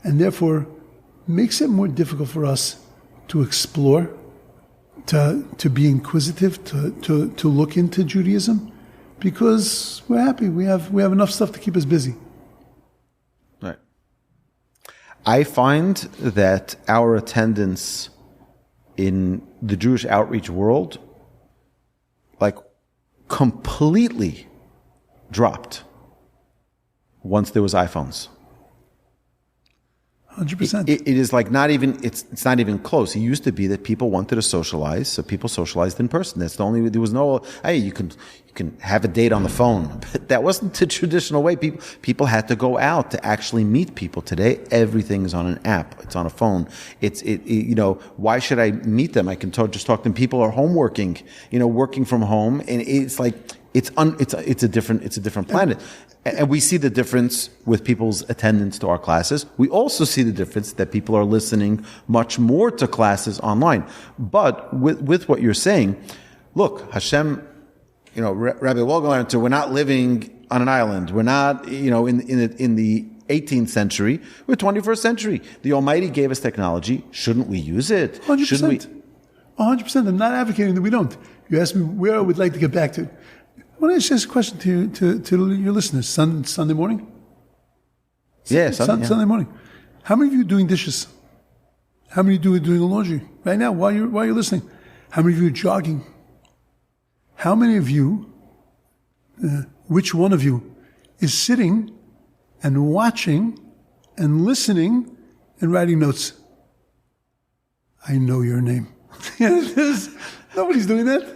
and therefore makes it more difficult for us to explore, to be inquisitive, to look into Judaism, because we're happy. We have enough stuff to keep us busy. Right. I find that our attendance in the Jewish outreach world completely dropped once there was iPhones. 100%. It is like it's not even close. It used to be that people wanted to socialize, so people socialized in person. That's the only, there was no, hey, you can have a date on the phone. But that wasn't the traditional way. People had to go out to actually meet people. Today, everything is on an app. It's on a phone. Why should I meet them? I can just talk to them. People are home working, working from home. And it's like, it's a different planet. And we see the difference with people's attendance to our classes. We also see the difference that people are listening much more to classes online. But with what you're saying, look, Hashem, Rabbi Wohlgelernter, we're not living on an island. We're not, in the 18th century. We're 21st century. The Almighty gave us technology. Shouldn't we use it? 100%. Shouldn't we? 100%. I'm not advocating that we don't. You asked me where I would like to get back to. I want to ask this question to your listeners. Sunday morning? Yeah, Sunday morning. How many of you are doing dishes? How many of you are doing the laundry right now while you're listening? How many of you are jogging? How many of you, which one of you, is sitting and watching and listening and writing notes? I know your name. Nobody's doing that.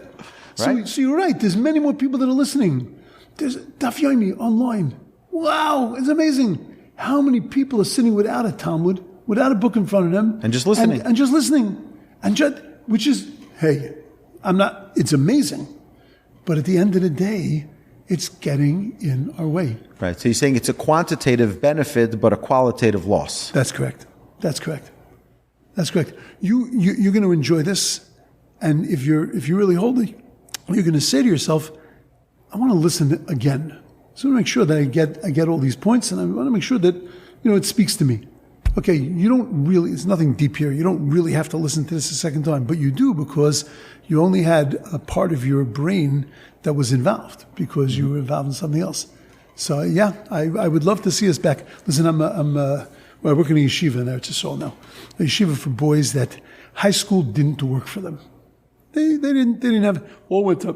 Right. So you're right. There's many more people that are listening. There's Daf Yomi online. Wow, it's amazing. How many people are sitting without a Talmud, without a book in front of them, and just listening, and just listening, which is, hey, it's amazing, but at the end of the day, it's getting in our way. Right. So you're saying it's a quantitative benefit, but a qualitative loss. That's correct. You're going to enjoy this, and if you're really holy, you're going to say to yourself, I want to listen again. So I want to make sure that I get all these points, and I want to make sure that, it speaks to me. Okay, it's nothing deep here. You don't really have to listen to this a second time, but you do because you only had a part of your brain that was involved because you were involved in something else. So yeah, I would love to see us back. Listen, I work in a yeshiva in Eretz Yisrael now. A yeshiva for boys that high school didn't work for them. They didn't have, all went to,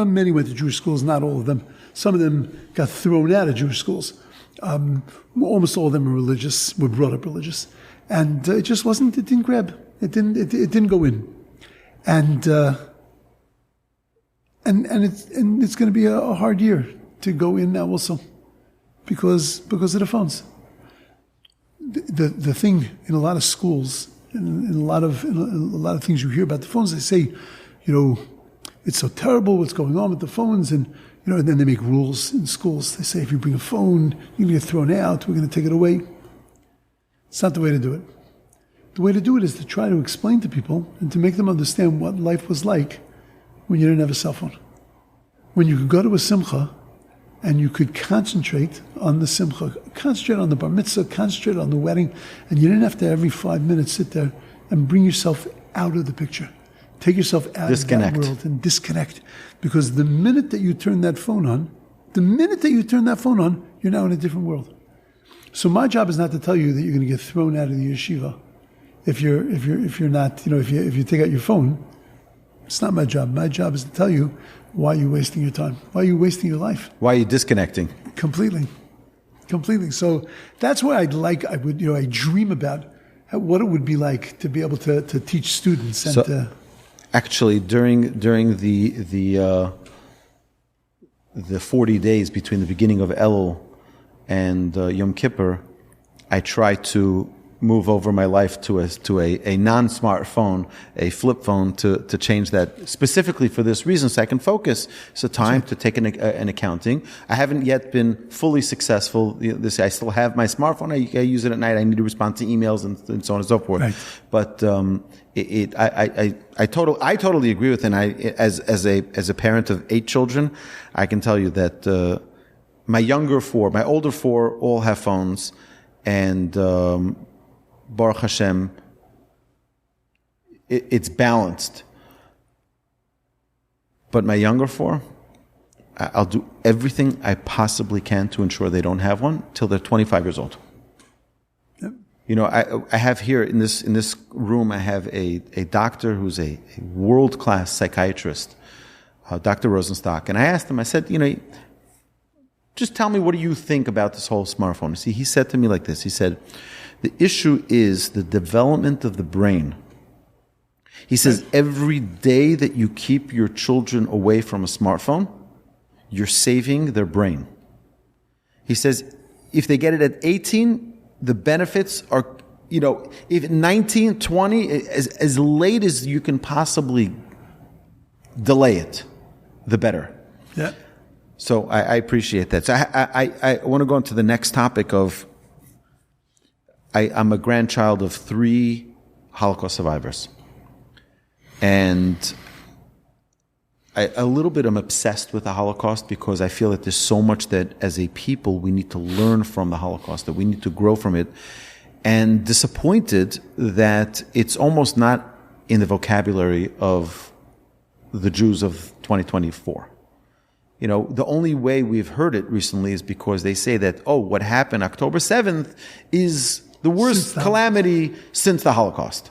many went to Jewish schools, not all of them. Some of them got thrown out of Jewish schools. Almost all of them were brought up religious. And it just it didn't grab. It didn't go in. And it's going to be a hard year to go in now also because of the phones. The thing in a lot of schools, in a lot of things you hear about the phones, they say, it's so terrible what's going on with the phones, and then they make rules in schools. They say if you bring a phone, you're going to get thrown out. We're going to take it away. It's not the way to do it. The way to do it is to try to explain to people and to make them understand what life was like when you didn't have a cell phone. When you could go to a simcha and you could concentrate on the simcha, concentrate on the bar mitzvah, concentrate on the wedding, and you didn't have to every 5 minutes sit there and bring yourself out of the picture. Take yourself out of that world and disconnect. Because the minute that you turn that phone on, you're now in a different world. So my job is not to tell you that you're going to get thrown out of the yeshiva if you're not, if you take out your phone. It's not my job. My job is to tell you why you're wasting your time, why you're wasting your life. Why are you disconnecting? Completely. So that's what I dream about what it would be like to be able to teach students and actually, during the 40 days between the beginning of Elul and Yom Kippur, I try to move over my life to a non-smartphone, a flip phone, to change that specifically for this reason, so I can focus. It's a time to take an accounting. I haven't yet been fully successful. I still have my smartphone. I use it at night. I need to respond to emails and so on and so forth. Right. But I totally agree with it. And as a parent of 8 children, I can tell you that my older 4 all have phones, and Baruch Hashem, it's balanced. But my younger 4, I'll do everything I possibly can to ensure they don't have one till they're 25 years old. Yep. I have here in this room, I have a doctor who's a world-class psychiatrist, Dr. Rosenstock. And I asked him, I said, just tell me, what do you think about this whole smartphone? See, he said to me like this. He said, the issue is the development of the brain. He says, every day that you keep your children away from a smartphone, you're saving their brain. He says, if they get it at 18, the benefits are, if 19, 20, as late as you can possibly delay it, the better. Yeah. So I appreciate that. So I want to go on to the next topic of, I'm a grandchild of 3 Holocaust survivors. And a little bit I'm obsessed with the Holocaust because I feel that there's so much that as a people we need to learn from the Holocaust, that we need to grow from it. And disappointed that it's almost not in the vocabulary of the Jews of 2024. The only way we've heard it recently is because they say that, what happened October 7th is the worst calamity since the Holocaust.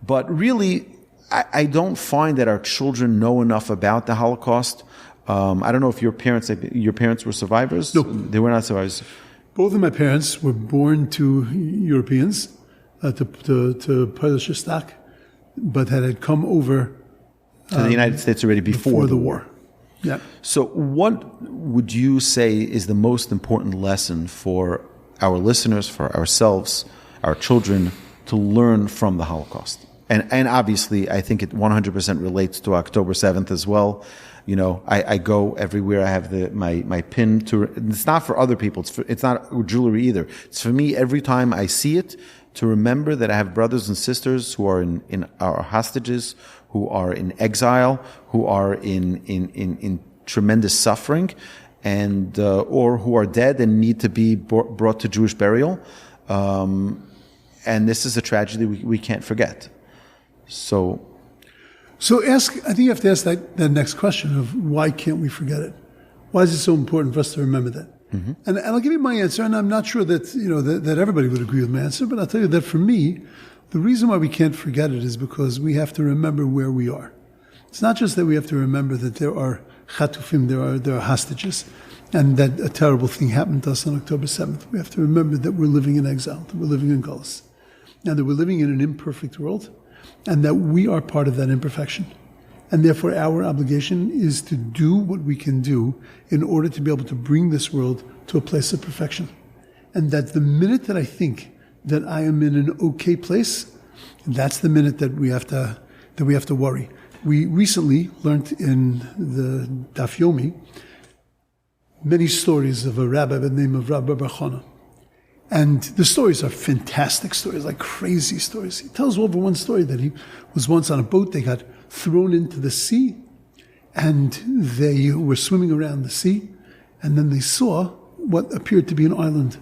But really, I don't find that our children know enough about the Holocaust. I don't know if your parents were survivors? No. They were not survivors. Both of my parents were born to Europeans, to Polish stock, but had come over to the United States already before the war. Yeah. So what would you say is the most important lesson for our listeners, for ourselves, our children, to learn from the Holocaust? And obviously, I think it 100% relates to October 7th as well. I go everywhere. I have my pin to. It's not for other people. It's not jewelry either. It's for me every time I see it to remember that I have brothers and sisters who are in our hostages, who are in exile, who are in tremendous suffering, and or who are dead and need to be brought to Jewish burial. And this is a tragedy we can't forget. So I think you have to ask that next question of why can't we forget it? Why is it so important for us to remember that? Mm-hmm. And I'll give you my answer, and I'm not sure that that everybody would agree with my answer, but I'll tell you that for me, the reason why we can't forget it is because we have to remember where we are. It's not just that we have to remember that there are chatufim, there are hostages, and that a terrible thing happened to us on October 7th. We have to remember that we're living in exile, that we're living in Golus, and that we're living in an imperfect world, and that we are part of that imperfection. And therefore our obligation is to do what we can do in order to be able to bring this world to a place of perfection. And that the minute that I think that I am in an okay place, that's the minute that we have to worry. We recently learned in the Daf Yomi many stories of a rabbi by the name of Rabbi Becher. And the stories are fantastic stories, like crazy stories. He tells over one story that he was once on a boat, they got thrown into the sea, and they were swimming around the sea, and then they saw what appeared to be an island.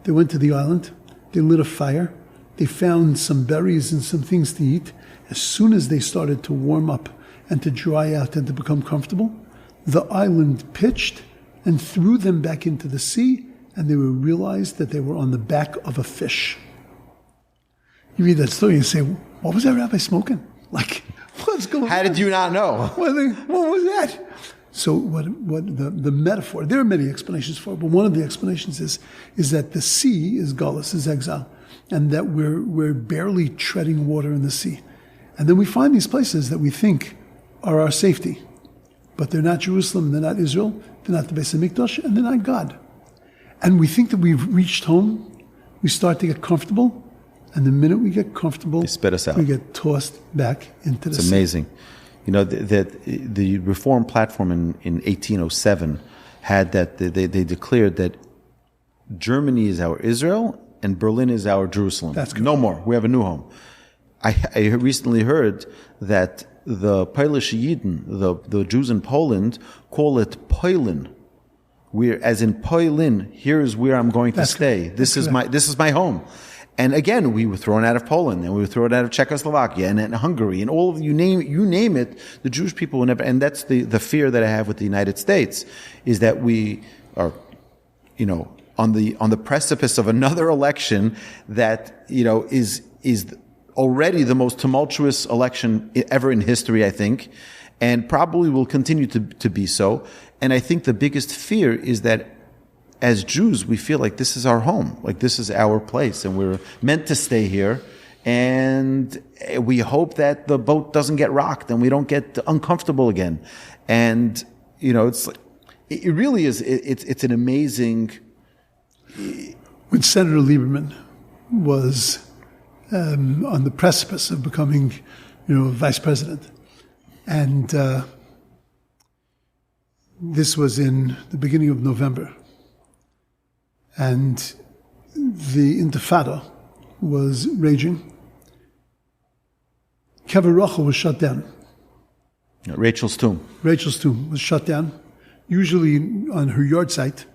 They went to the island, they lit a fire, they found some berries and some things to eat. As soon as they started to warm up and to dry out and to become comfortable, the island pitched and threw them back into the sea, and they realized that they were on the back of a fish. You read that story and say, what was that rabbi smoking? Like, what's going on? How did you not know? What was that? So what the metaphor, there are many explanations for it, but one of the explanations is that the sea is Golus, is exile, and that we're barely treading water in the sea. And then we find these places that we think are our safety, but they're not Jerusalem, they're not Israel, they're not the Beis HaMikdash, and they're not God. And we think that we've reached home, we start to get comfortable, and the minute we get comfortable, they spit us out. We get tossed back into the sea. It's amazing. You know, the Reform platform in 1807 had that, they declared that Germany is our Israel and Berlin is our Jerusalem. That's good. No more. We have a new home. I recently heard that the Polish Yidden, the Jews in Poland, call it Poilin. As in Poilin, here is where I'm going to stay. This is my home. And again, we were thrown out of Poland, and we were thrown out of Czechoslovakia, and Hungary, and all of you name it. The Jewish people will never. And that's the fear that I have with the United States, is that we are, on the precipice of another election that is already the most tumultuous election ever in history, I think, and probably will continue to be so. And I think the biggest fear is that as Jews, we feel like this is our home, like this is our place, and we're meant to stay here. And we hope that the boat doesn't get rocked and we don't get uncomfortable again. And, it's like, it really is, it's an amazing. When Senator Lieberman was on the precipice of becoming, vice president, and this was in the beginning of November, and the Intifada was raging. Kever Rachel was shut down. Rachel's tomb was shut down. Usually on her yard site,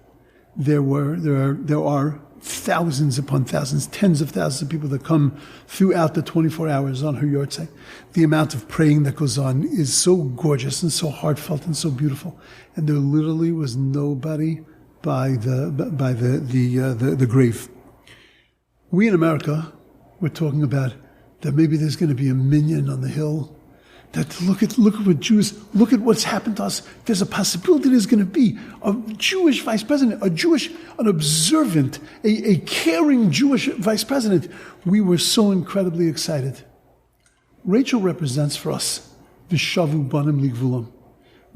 there are thousands upon thousands, tens of thousands of people that come throughout the 24 hours on her yard site. The amount of praying that goes on is so gorgeous and so heartfelt and so beautiful. And there literally was nobody by the grave. We in America were talking about that maybe there's going to be a minion on the hill. That look at what Jews, look at what's happened to us. There's a possibility there's going to be a Jewish vice president, an observant, a caring Jewish vice president. We were so incredibly excited. Rachel represents for us Vishavu Banim Ligvulam.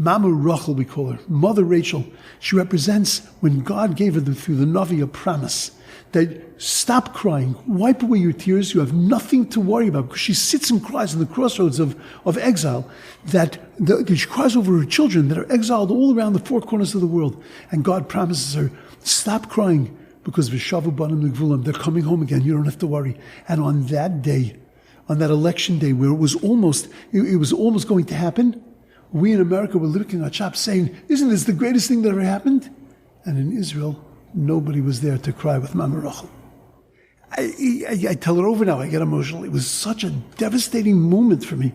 Mama Rachel, we call her. Mother Rachel. She represents when God gave her through the Navi a promise that stop crying, wipe away your tears, you have nothing to worry about. Because she sits and cries in the crossroads of exile, that she cries over her children that are exiled all around the four corners of the world. And God promises her, stop crying, because Vishavu Banim Ligvulam, they're coming home again, you don't have to worry. And on that day, on that election day where it was almost going to happen, We in America were looking at Shabbos saying, isn't this the greatest thing that ever happened? And in Israel, nobody was there to cry with Mama Rachel. I tell it over now, I get emotional. It was such a devastating moment for me.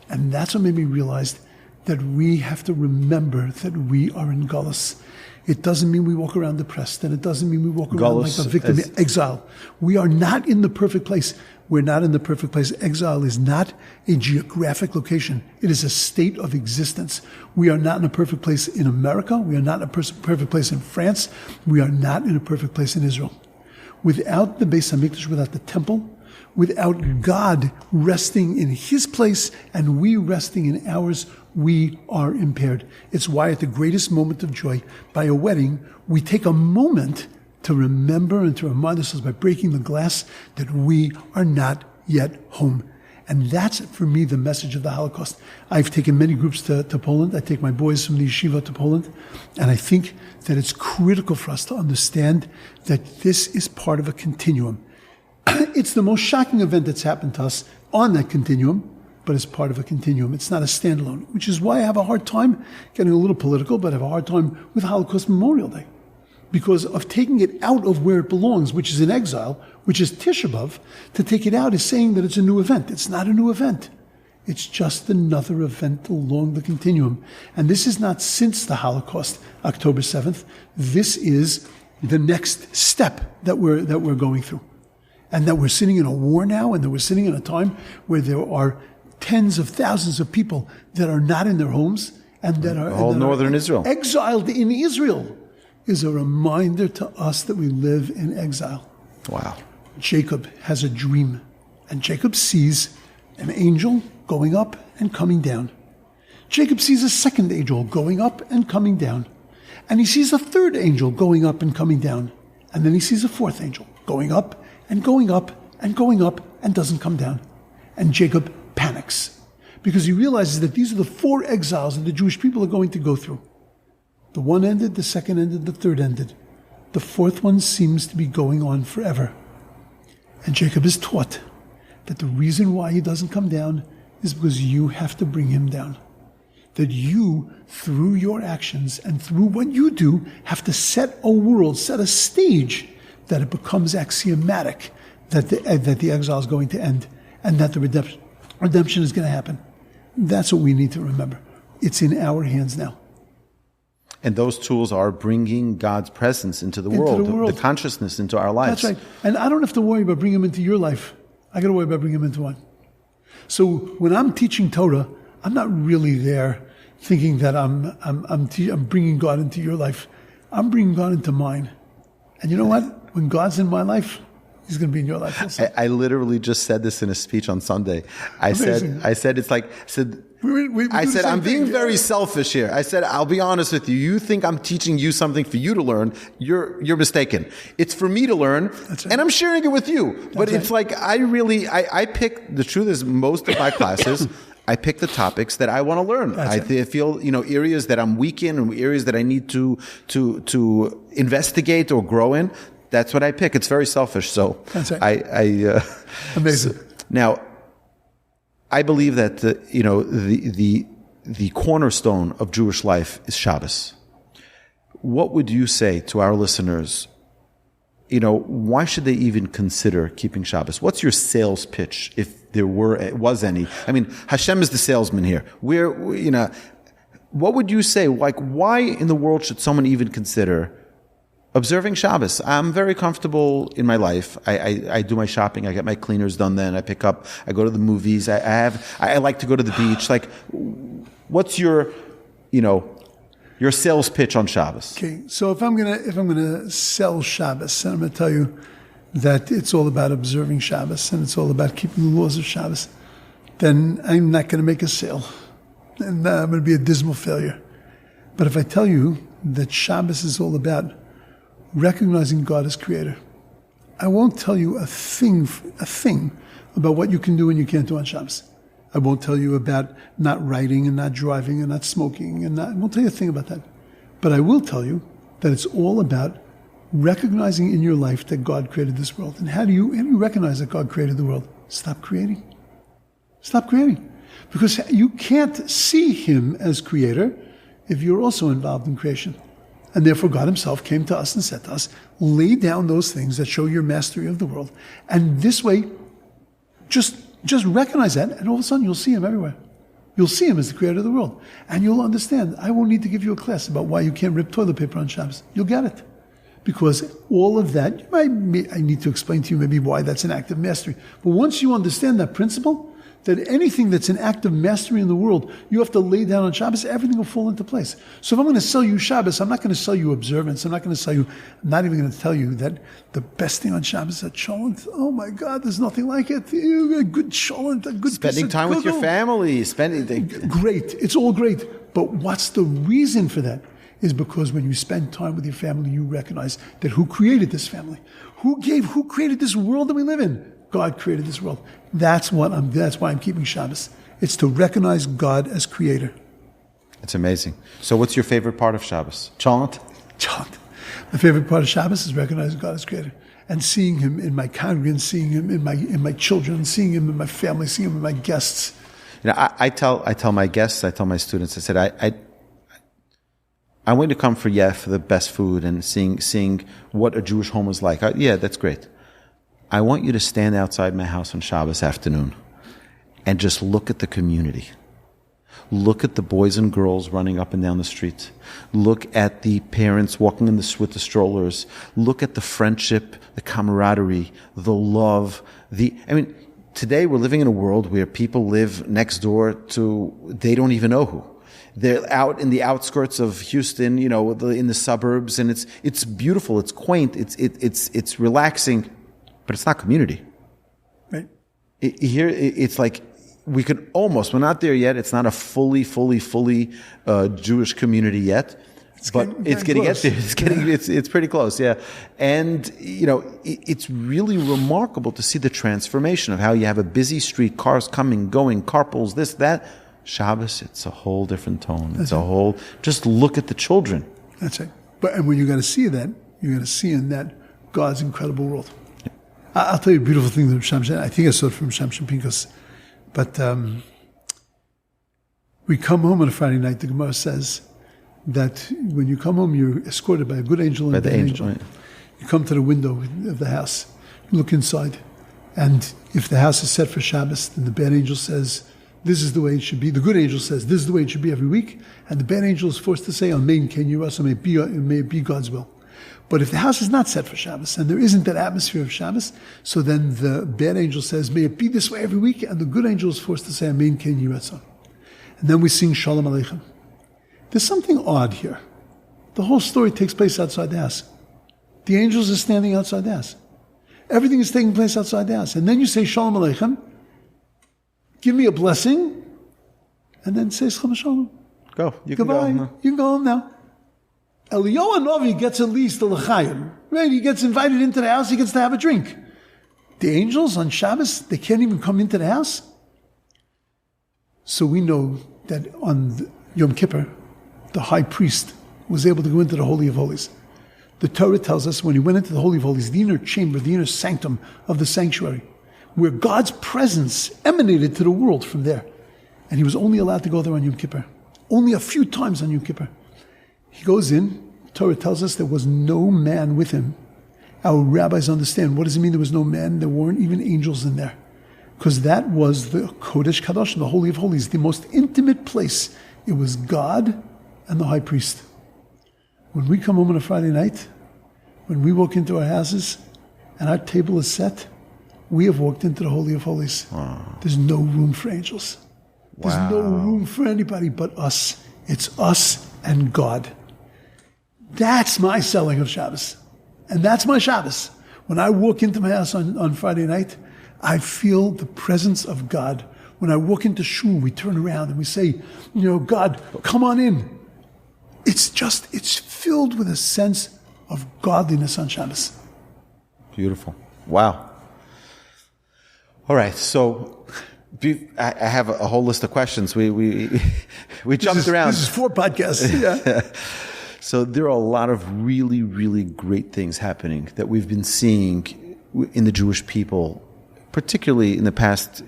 And that's what made me realize that we have to remember that we are in Galus. It doesn't mean we walk around depressed, and it doesn't mean we walk around like a victim, exile. We are not in the perfect place. We're not in the perfect place. Exile is not a geographic location. It is a state of existence. We are not in a perfect place in America. We are not in a perfect place in France. We are not in a perfect place in Israel. Without the Beis Hamikdash, without the temple, without God resting in his place and we resting in ours, we are impaired. It's why at the greatest moment of joy, by a wedding, we take a moment to remember and to remind ourselves by breaking the glass that we are not yet home. And that's, for me, the message of the Holocaust. I've taken many groups to Poland. I take my boys from the yeshiva to Poland. And I think that it's critical for us to understand that this is part of a continuum. It's the most shocking event that's happened to us on that continuum, but it's part of a continuum. It's not a standalone, which is why I have a hard time getting a little political, but I have a hard time with Holocaust Memorial Day. Because of taking it out of where it belongs, which is in exile, which is Tisha B'Av, to take it out is saying that it's a new event. It's not a new event. It's just another event along the continuum. And this is not since the Holocaust, October 7th. This is the next step that we're going through. And that we're sitting in a war now, and that we're sitting in a time where there are tens of thousands of people that are not in their homes, and that are all northern Israel, exiled in Israel, is a reminder to us that we live in exile. Wow. Jacob has a dream, and Jacob sees an angel going up and coming down. Jacob sees a second angel going up and coming down. And he sees a third angel going up and coming down. And then he sees a fourth angel going up and going up and going up and doesn't come down. And Jacob panics because he realizes that these are the four exiles that the Jewish people are going to go through. The one ended, the second ended, the third ended. The fourth one seems to be going on forever. And Jacob is taught that the reason why he doesn't come down is because you have to bring him down. That you, through your actions and through what you do, have to set a world, set a stage that it becomes axiomatic that the exile is going to end and that the redemption is going to happen. That's what we need to remember. It's in our hands now. And those tools are bringing God's presence into the world, the consciousness into our lives. That's right. And I don't have to worry about bringing him into your life. I got to worry about bringing him into mine. So when I'm teaching Torah, I'm not really there thinking that I'm bringing God into your life. I'm bringing God into mine. And you know what? When God's in my life, he's going to be in your life also. I literally just said this in a speech on Sunday. I said, I'm being very selfish here. I said, I'll be honest with you. You think I'm teaching you something for you to learn. You're mistaken. It's for me to learn, right. And I'm sharing it with you. But it's like, I pick, the truth is most of my classes, I pick the topics that I want to learn. I feel, areas that I'm weak in and areas that I need to investigate or grow in. That's what I pick. It's very selfish. So that's right. Amazing. Now, I believe that the cornerstone of Jewish life is Shabbos. What would you say to our listeners? Why should they even consider keeping Shabbos? What's your sales pitch, if there was any? I mean, Hashem is the salesman here. What would you say? Like, why in the world should someone even consider observing Shabbos? I'm very comfortable in my life. I do my shopping. I get my cleaners done. Then I pick up. I go to the movies. I like to go to the beach. Like, what's your sales pitch on Shabbos? Okay, so if I'm gonna sell Shabbos, and I'm gonna tell you that it's all about observing Shabbos and it's all about keeping the laws of Shabbos, then I'm not gonna make a sale, and I'm gonna be a dismal failure. But if I tell you that Shabbos is all about recognizing God as creator, I won't tell you a thing about what you can do and you can't do on Shabbos. I won't tell you about not writing and not driving and not smoking, I won't tell you a thing about that. But I will tell you that it's all about recognizing in your life that God created this world. And how do you recognize that God created the world? Stop creating. Stop creating. Because you can't see him as creator if you're also involved in creation. And therefore God himself came to us and said to us, lay down those things that show your mastery of the world. And this way, just recognize that, and all of a sudden you'll see him everywhere. You'll see him as the creator of the world. And you'll understand. I won't need to give you a class about why you can't rip toilet paper on Shabbos. You'll get it. Because all of that, I need to explain to you maybe why that's an act of mastery. But once you understand that principle, that anything that's an act of mastery in the world, you have to lay down on Shabbos, everything will fall into place. So if I'm going to sell you Shabbos, I'm not going to sell you observance. I'm not even going to tell you that the best thing on Shabbos is a cholent. Oh my God, there's nothing like it. A good cholent, a good spending time with your family, Great. It's all great. But what's the reason for that? Is because when you spend time with your family, you recognize that who created this family? Who created this world that we live in? God created this world. That's why I'm keeping Shabbos. It's to recognize God as creator. It's amazing. So what's your favorite part of Shabbos? Cholent? My favorite part of Shabbos is recognizing God as creator. And seeing him in my congregants, seeing him in my children, seeing him in my family, seeing him in my guests. I tell my guests, I tell my students, I said, I want you to come for the best food and seeing what a Jewish home is like. Yeah, that's great. I want you to stand outside my house on Shabbos afternoon and just look at the community. Look at the boys and girls running up and down the street. Look at the parents walking with the strollers. Look at the friendship, the camaraderie, the love. Today we're living in a world where people live next door to, they don't even know who. They're out in the outskirts of Houston, in the suburbs, and it's beautiful, it's quaint, it's relaxing. But it's not community. Right. Here, it's like we're not there yet. It's not a fully Jewish community yet. It's pretty close, yeah. And, it's really remarkable to see the transformation of how you have a busy street, cars coming, going, carpools, this, that. Shabbos, it's a whole different tone. Just look at the children. That's right. And when you're going to see that, you're going to see in that God's incredible world. I'll tell you a beautiful thing from Shamshin. I think I saw it from Shamshin Pinkas. But we come home on a Friday night. The Gemara says that when you come home, you're escorted by a good angel and a bad angel. Right. You come to the window of the house. You look inside. And if the house is set for Shabbos, then the bad angel says, this is the way it should be. The good angel says, this is the way it should be every week. And the bad angel is forced to say, Amen, Ken Yirah, may it be God's will. But if the house is not set for Shabbos, and there isn't that atmosphere of Shabbos, so then the bad angel says, may it be this way every week, and the good angel is forced to say, Amen, Ken Yirah. And then we sing Shalom Aleichem. There's something odd here. The whole story takes place outside the house. The angels are standing outside the house. Everything is taking place outside the house. And then you say Shalom Aleichem, give me a blessing, and then say Shalom Shalom. Go. Goodbye. You can go home now. Eliyahu Novi gets at least a l'chaim, right? He gets invited into the house, he gets to have a drink. The angels on Shabbos, they can't even come into the house. So we know that on Yom Kippur, the high priest was able to go into the Holy of Holies. The Torah tells us when he went into the Holy of Holies, the inner chamber, the inner sanctum of the sanctuary, where God's presence emanated to the world from there. And he was only allowed to go there on Yom Kippur. Only a few times on Yom Kippur. He goes in, Torah tells us there was no man with him. Our rabbis understand, what does it mean there was no man? There weren't even angels in there. Because that was the Kodesh Kadosh, the Holy of Holies, the most intimate place. It was God and the high priest. When we come home on a Friday night, when we walk into our houses and our table is set, we have walked into the Holy of Holies. Wow. There's no room for angels. There's no room for anybody but us. It's us and God. That's my selling of Shabbos. And that's my Shabbos. When I walk into my house on Friday night, I feel the presence of God. When I walk into shul, we turn around and we say, God, come on in. It's filled with a sense of godliness on Shabbos. Beautiful. Wow. All right, so I have a whole list of questions. We jumped around. This is 4 podcasts. Yeah. So there are a lot of really, really great things happening that we've been seeing in the Jewish people, particularly in the past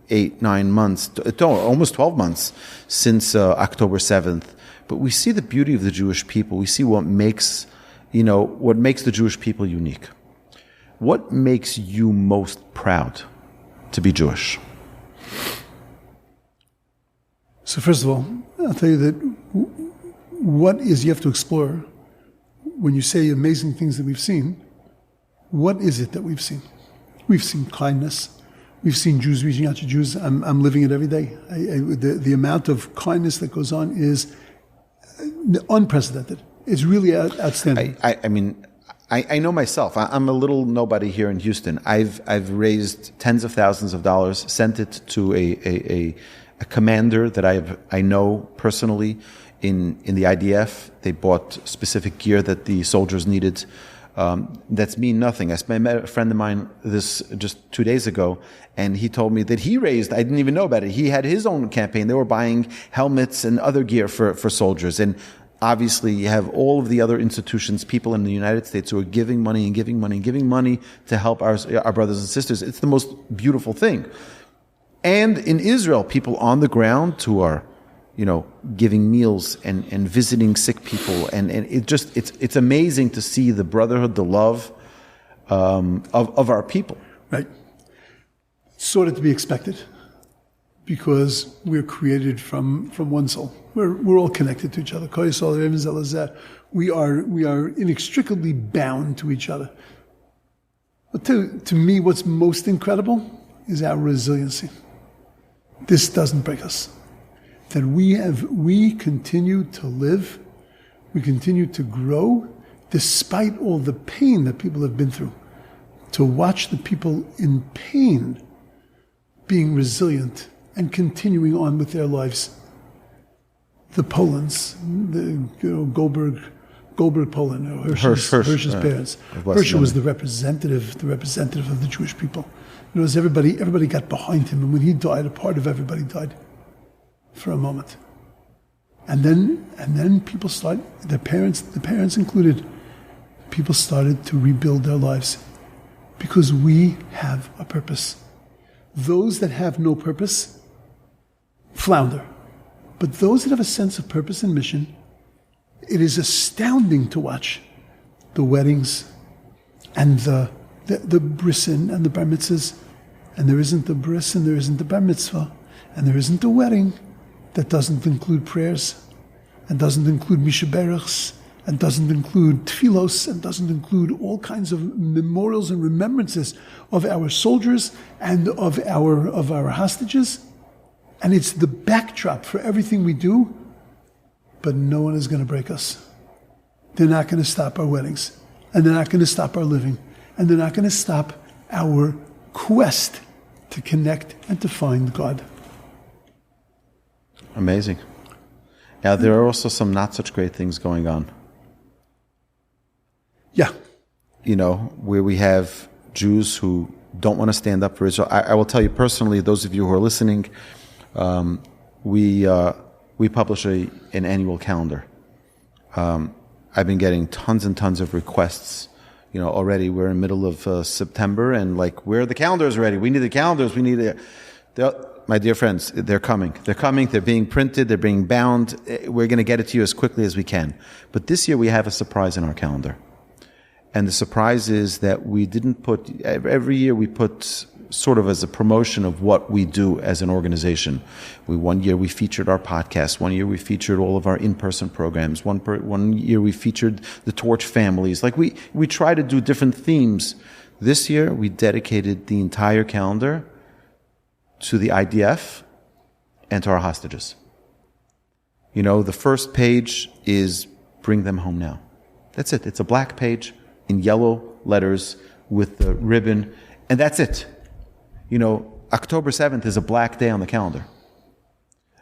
8, 9 months, almost 12 months since October 7th. But we see the beauty of the Jewish people. We see what makes the Jewish people unique. What makes you most proud to be Jewish? So first of all, I'll tell you that you have to explore when you say amazing things that we've seen. What is it that we've seen? We've seen kindness. We've seen Jews reaching out to Jews. I'm living it every day. The amount of kindness that goes on is unprecedented. It's really outstanding. I know myself. I'm a little nobody here in Houston. I've raised tens of thousands of dollars, sent it to a commander that I know personally in the IDF. They bought specific gear that the soldiers needed. That's mean nothing. I met a friend of mine just 2 days ago, and he told me that he raised, I didn't even know about it, he had his own campaign. They were buying helmets and other gear for soldiers. And obviously you have all of the other institutions, people in the United States who are giving money and giving money and giving money to help our brothers and sisters. It's the most beautiful thing. And in Israel, people on the ground who are, giving meals and visiting sick people. And it's amazing to see the brotherhood, the love of our people. Right. Sort of to be expected, because we're created from one soul. We're all connected to each other. We are inextricably bound to each other. But to me, what's most incredible is our resiliency. This doesn't break us. That we continue to live, we continue to grow, despite all the pain that people have been through. To watch the people in pain being resilient and continuing on with their lives. The Polans, Goldberg Poland, or Hirsch's parents. Herschel was the representative of the Jewish people. Everybody got behind him, and when he died, a part of everybody died for a moment. And then people started, the parents included, people started to rebuild their lives because we have a purpose. Those that have no purpose flounder. But those that have a sense of purpose and mission, it is astounding to watch the weddings and the brisin and the bar mitzvahs, and there isn't the bris and there isn't the bar mitzvah, and there isn't a wedding that doesn't include prayers, and doesn't include mishaberachs, and doesn't include tfilos, and doesn't include all kinds of memorials and remembrances of our soldiers and of our hostages. And it's the backdrop for everything we do, but no one is going to break us. They're not going to stop our weddings, and they're not going to stop our living, and they're not going to stop our quest to connect and to find God. Amazing. Now, there are also some not such great things going on. Yeah. Where we have Jews who don't want to stand up for Israel. I will tell you personally, those of you who are listening, we publish an annual calendar. I've been getting tons and tons of requests. Already we're in the middle of September, and where are the calendars already? We need the calendars. We need it. My dear friends, they're coming. They're coming. They're being printed. They're being bound. We're going to get it to you as quickly as we can. But this year we have a surprise in our calendar. And the surprise is that we didn't put, every year we put sort of as a promotion of what we do as an organization. One year we featured our podcast. One year we featured all of our in-person programs. One year we featured the Torch families. We try to do different themes. This year we dedicated the entire calendar to the IDF and to our hostages. The first page is Bring Them Home Now. That's it. It's a black page in yellow letters with the ribbon, and that's it. October 7th is a black day on the calendar.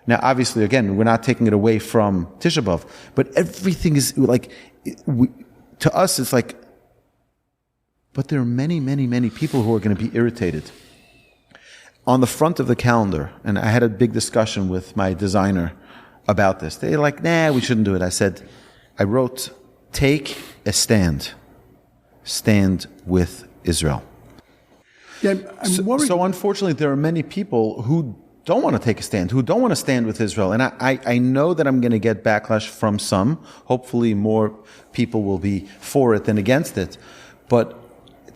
Now, obviously, again, we're not taking it away from Tisha B'Av, but everything is to us, it's but there are many, many, many people who are going to be irritated. On the front of the calendar, and I had a big discussion with my designer about this. They're like, nah, we shouldn't do it. I wrote, take a stand. Stand with Israel. Yeah, I'm worried. So unfortunately, there are many people who don't want to take a stand, who don't want to stand with Israel. And I know that I'm going to get backlash from some. Hopefully more people will be for it than against it. But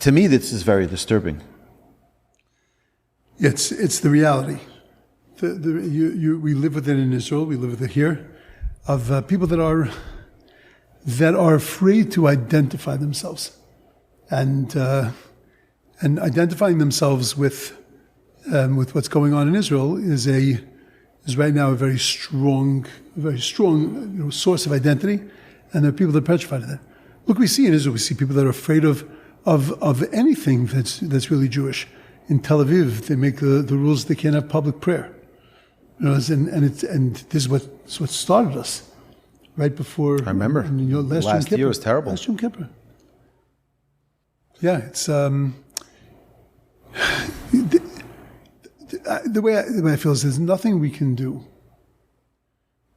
to me, this is very disturbing. It's the reality. We live with it in Israel. We live with it here, of people that are afraid to identify themselves, and identifying themselves with what's going on in Israel is right now a very strong source of identity, and there are people that are petrified of that. Look, we see in Israel, we see people that are afraid of anything that's really Jewish. In Tel Aviv, they make the rules they can't have public prayer. And this is what started us right before. I remember. Last year was terrible. Last Yom Kippur. Yeah, it's the way I feel is there's nothing we can do,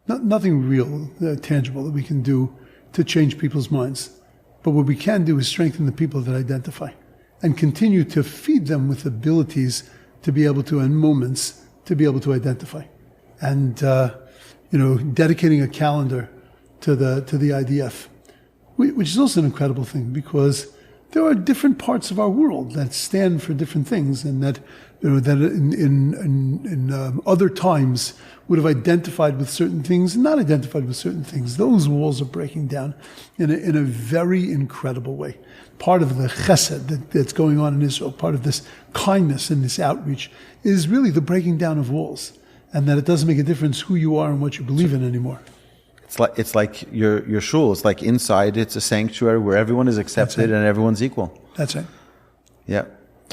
nothing real, tangible that we can do to change people's minds. But what we can do is strengthen the people that identify, and continue to feed them with abilities to be able to, and moments to be able to identify, and dedicating a calendar to the IDF, which is also an incredible thing, because there are different parts of our world that stand for different things, and that in other times would have identified with certain things and not identified with certain things. Those walls are breaking down in a very incredible way. Part of the chesed that's going on in Israel, part of this kindness and this outreach, is really the breaking down of walls, and that it doesn't make a difference who you are and what you believe in anymore. It's like your shul. It's like inside it's a sanctuary where everyone is accepted and everyone's equal. That's right. Yeah.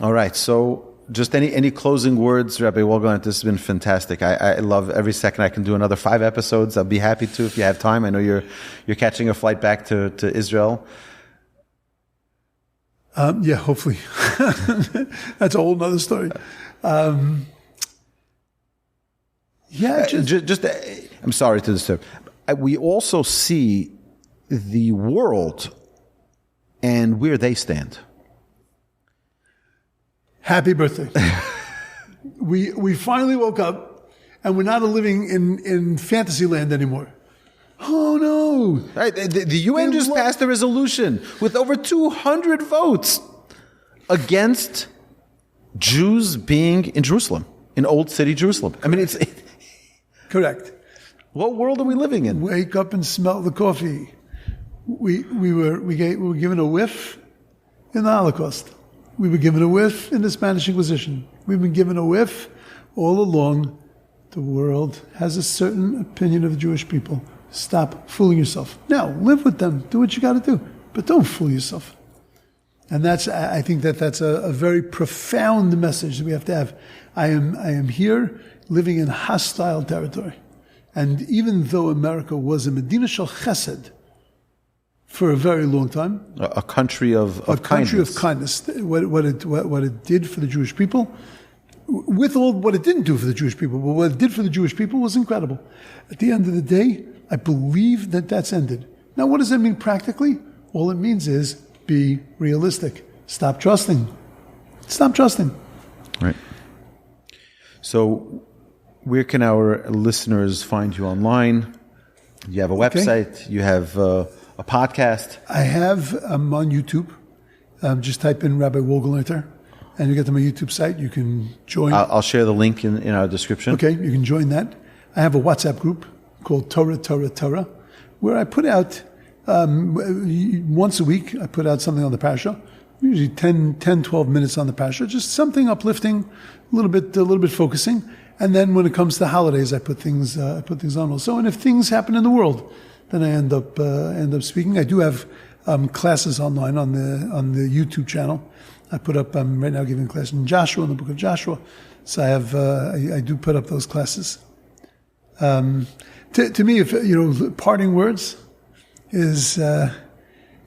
All right. So just any closing words, Rabbi Wohlgelernter? This has been fantastic. I love every second. I can do another 5 episodes. I'll be happy to if you have time. I know you're catching a flight back to Israel. Yeah, hopefully. That's a whole nother story. I'm sorry to disturb. We also see the world and where they stand. Happy birthday. We finally woke up, and we're not living in fantasy land anymore. Oh no! Right, the UN just passed a resolution with over 200 votes against Jews being in Jerusalem, in Old City Jerusalem. I mean, it's correct. What world are we living in? Wake up and smell the coffee. We were given a whiff in the Holocaust. We were given a whiff in the Spanish Inquisition. We've been given a whiff all along. The world has a certain opinion of the Jewish people. Stop fooling yourself. Now, live with them. Do what you got to do. But don't fool yourself. And I think that's a very profound message that we have to have. I am here living in hostile territory. And even though America was a Medina Shel Chesed for a very long time, a country of kindness. Country of kindness. What it did for the Jewish people, with all what it didn't do for the Jewish people, but what it did for the Jewish people was incredible. At the end of the day, I believe that's ended. Now, what does that mean practically? All it means is be realistic. Stop trusting. Stop trusting. Right. So, where can our listeners find you online? You have a website. You have a podcast. I'm on YouTube. Just type in Rabbi Wohlgelernter, and you get to my YouTube site. You can join. I'll share the link in our description. Okay, you can join that. I have a WhatsApp group called Torah, where I put out, once a week, I put out something on the parasha, usually 10, 12 minutes on the parasha, just something uplifting, a little bit focusing. And then when it comes to holidays, I put things on also. And if things happen in the world, then I end up speaking. I do have classes online on the YouTube channel. I put up, I'm right now giving a class in Joshua, in the book of Joshua. So I do put up those classes. To me, if parting words is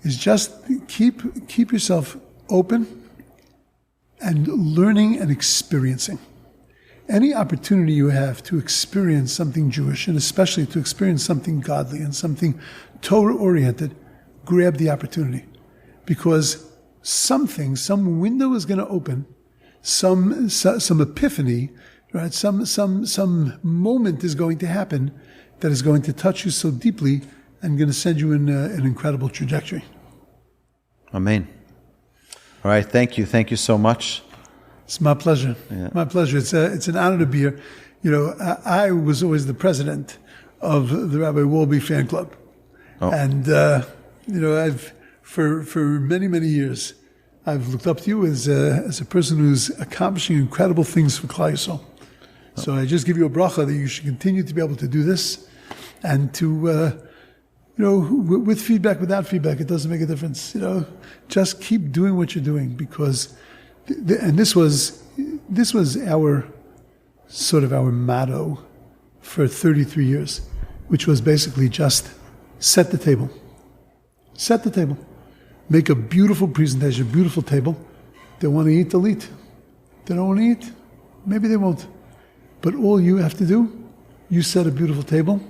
just keep yourself open and learning and experiencing. Any opportunity you have to experience something Jewish, and especially to experience something godly and something Torah-oriented, grab the opportunity. Because some window is going to open some epiphany, right? Some moment is going to happen that is going to touch you so deeply and going to send you in an incredible trajectory. Amen. All right, thank you so much. It's my pleasure. Yeah. My pleasure. It's an honor to be here. I was always the president of the Rabbi Wogi fan club, and I've for many years I've looked up to you as a person who's accomplishing incredible things for Klal Yisrael. So I just give you a bracha that you should continue to be able to do this, and to with feedback, without feedback, it doesn't make a difference. Just keep doing what you're doing, because this was our sort of our motto for 33 years, which was basically just set the table. Set the table. Make a beautiful presentation, a beautiful table. They want to eat, they'll eat. They don't want to eat, maybe they won't. But all you have to do, you set a beautiful table,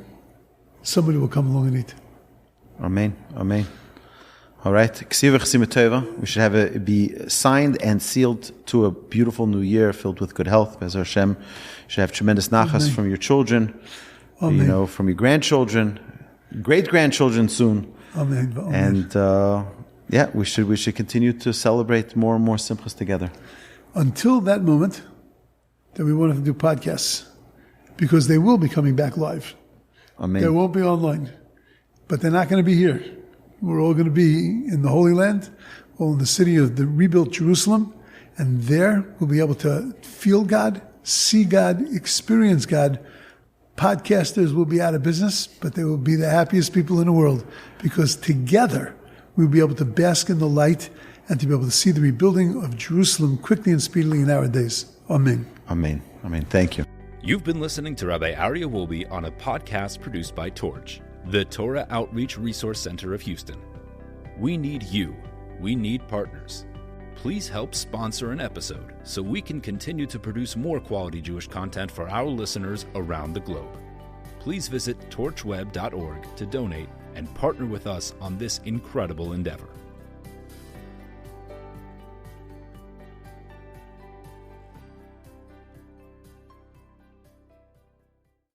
somebody will come along and eat. Amen. Amen. All right. We should have it be signed and sealed to a beautiful new year filled with good health. Be'ez Hashem, you should have tremendous nachas from your children, Amen. From your grandchildren, great-grandchildren soon. Amen. Amen. And we should continue to celebrate more and more simchas together. Until that moment, that we won't have to do podcasts, because they will be coming back live. Amen. They won't be online, but they're not going to be here. We're all going to be in the Holy Land, all in the city of the rebuilt Jerusalem, and there we'll be able to feel God, see God, experience God. Podcasters will be out of business, but they will be the happiest people in the world, because together we'll be able to bask in the light and to be able to see the rebuilding of Jerusalem quickly and speedily in our days. Amen. Amen. Amen. Thank you. You've been listening to Rabbi Aryeh Wolbe on a podcast produced by Torch, the Torah Outreach Resource Center of Houston. We need you. We need partners. Please help sponsor an episode so we can continue to produce more quality Jewish content for our listeners around the globe. Please visit torchweb.org to donate and partner with us on this incredible endeavor.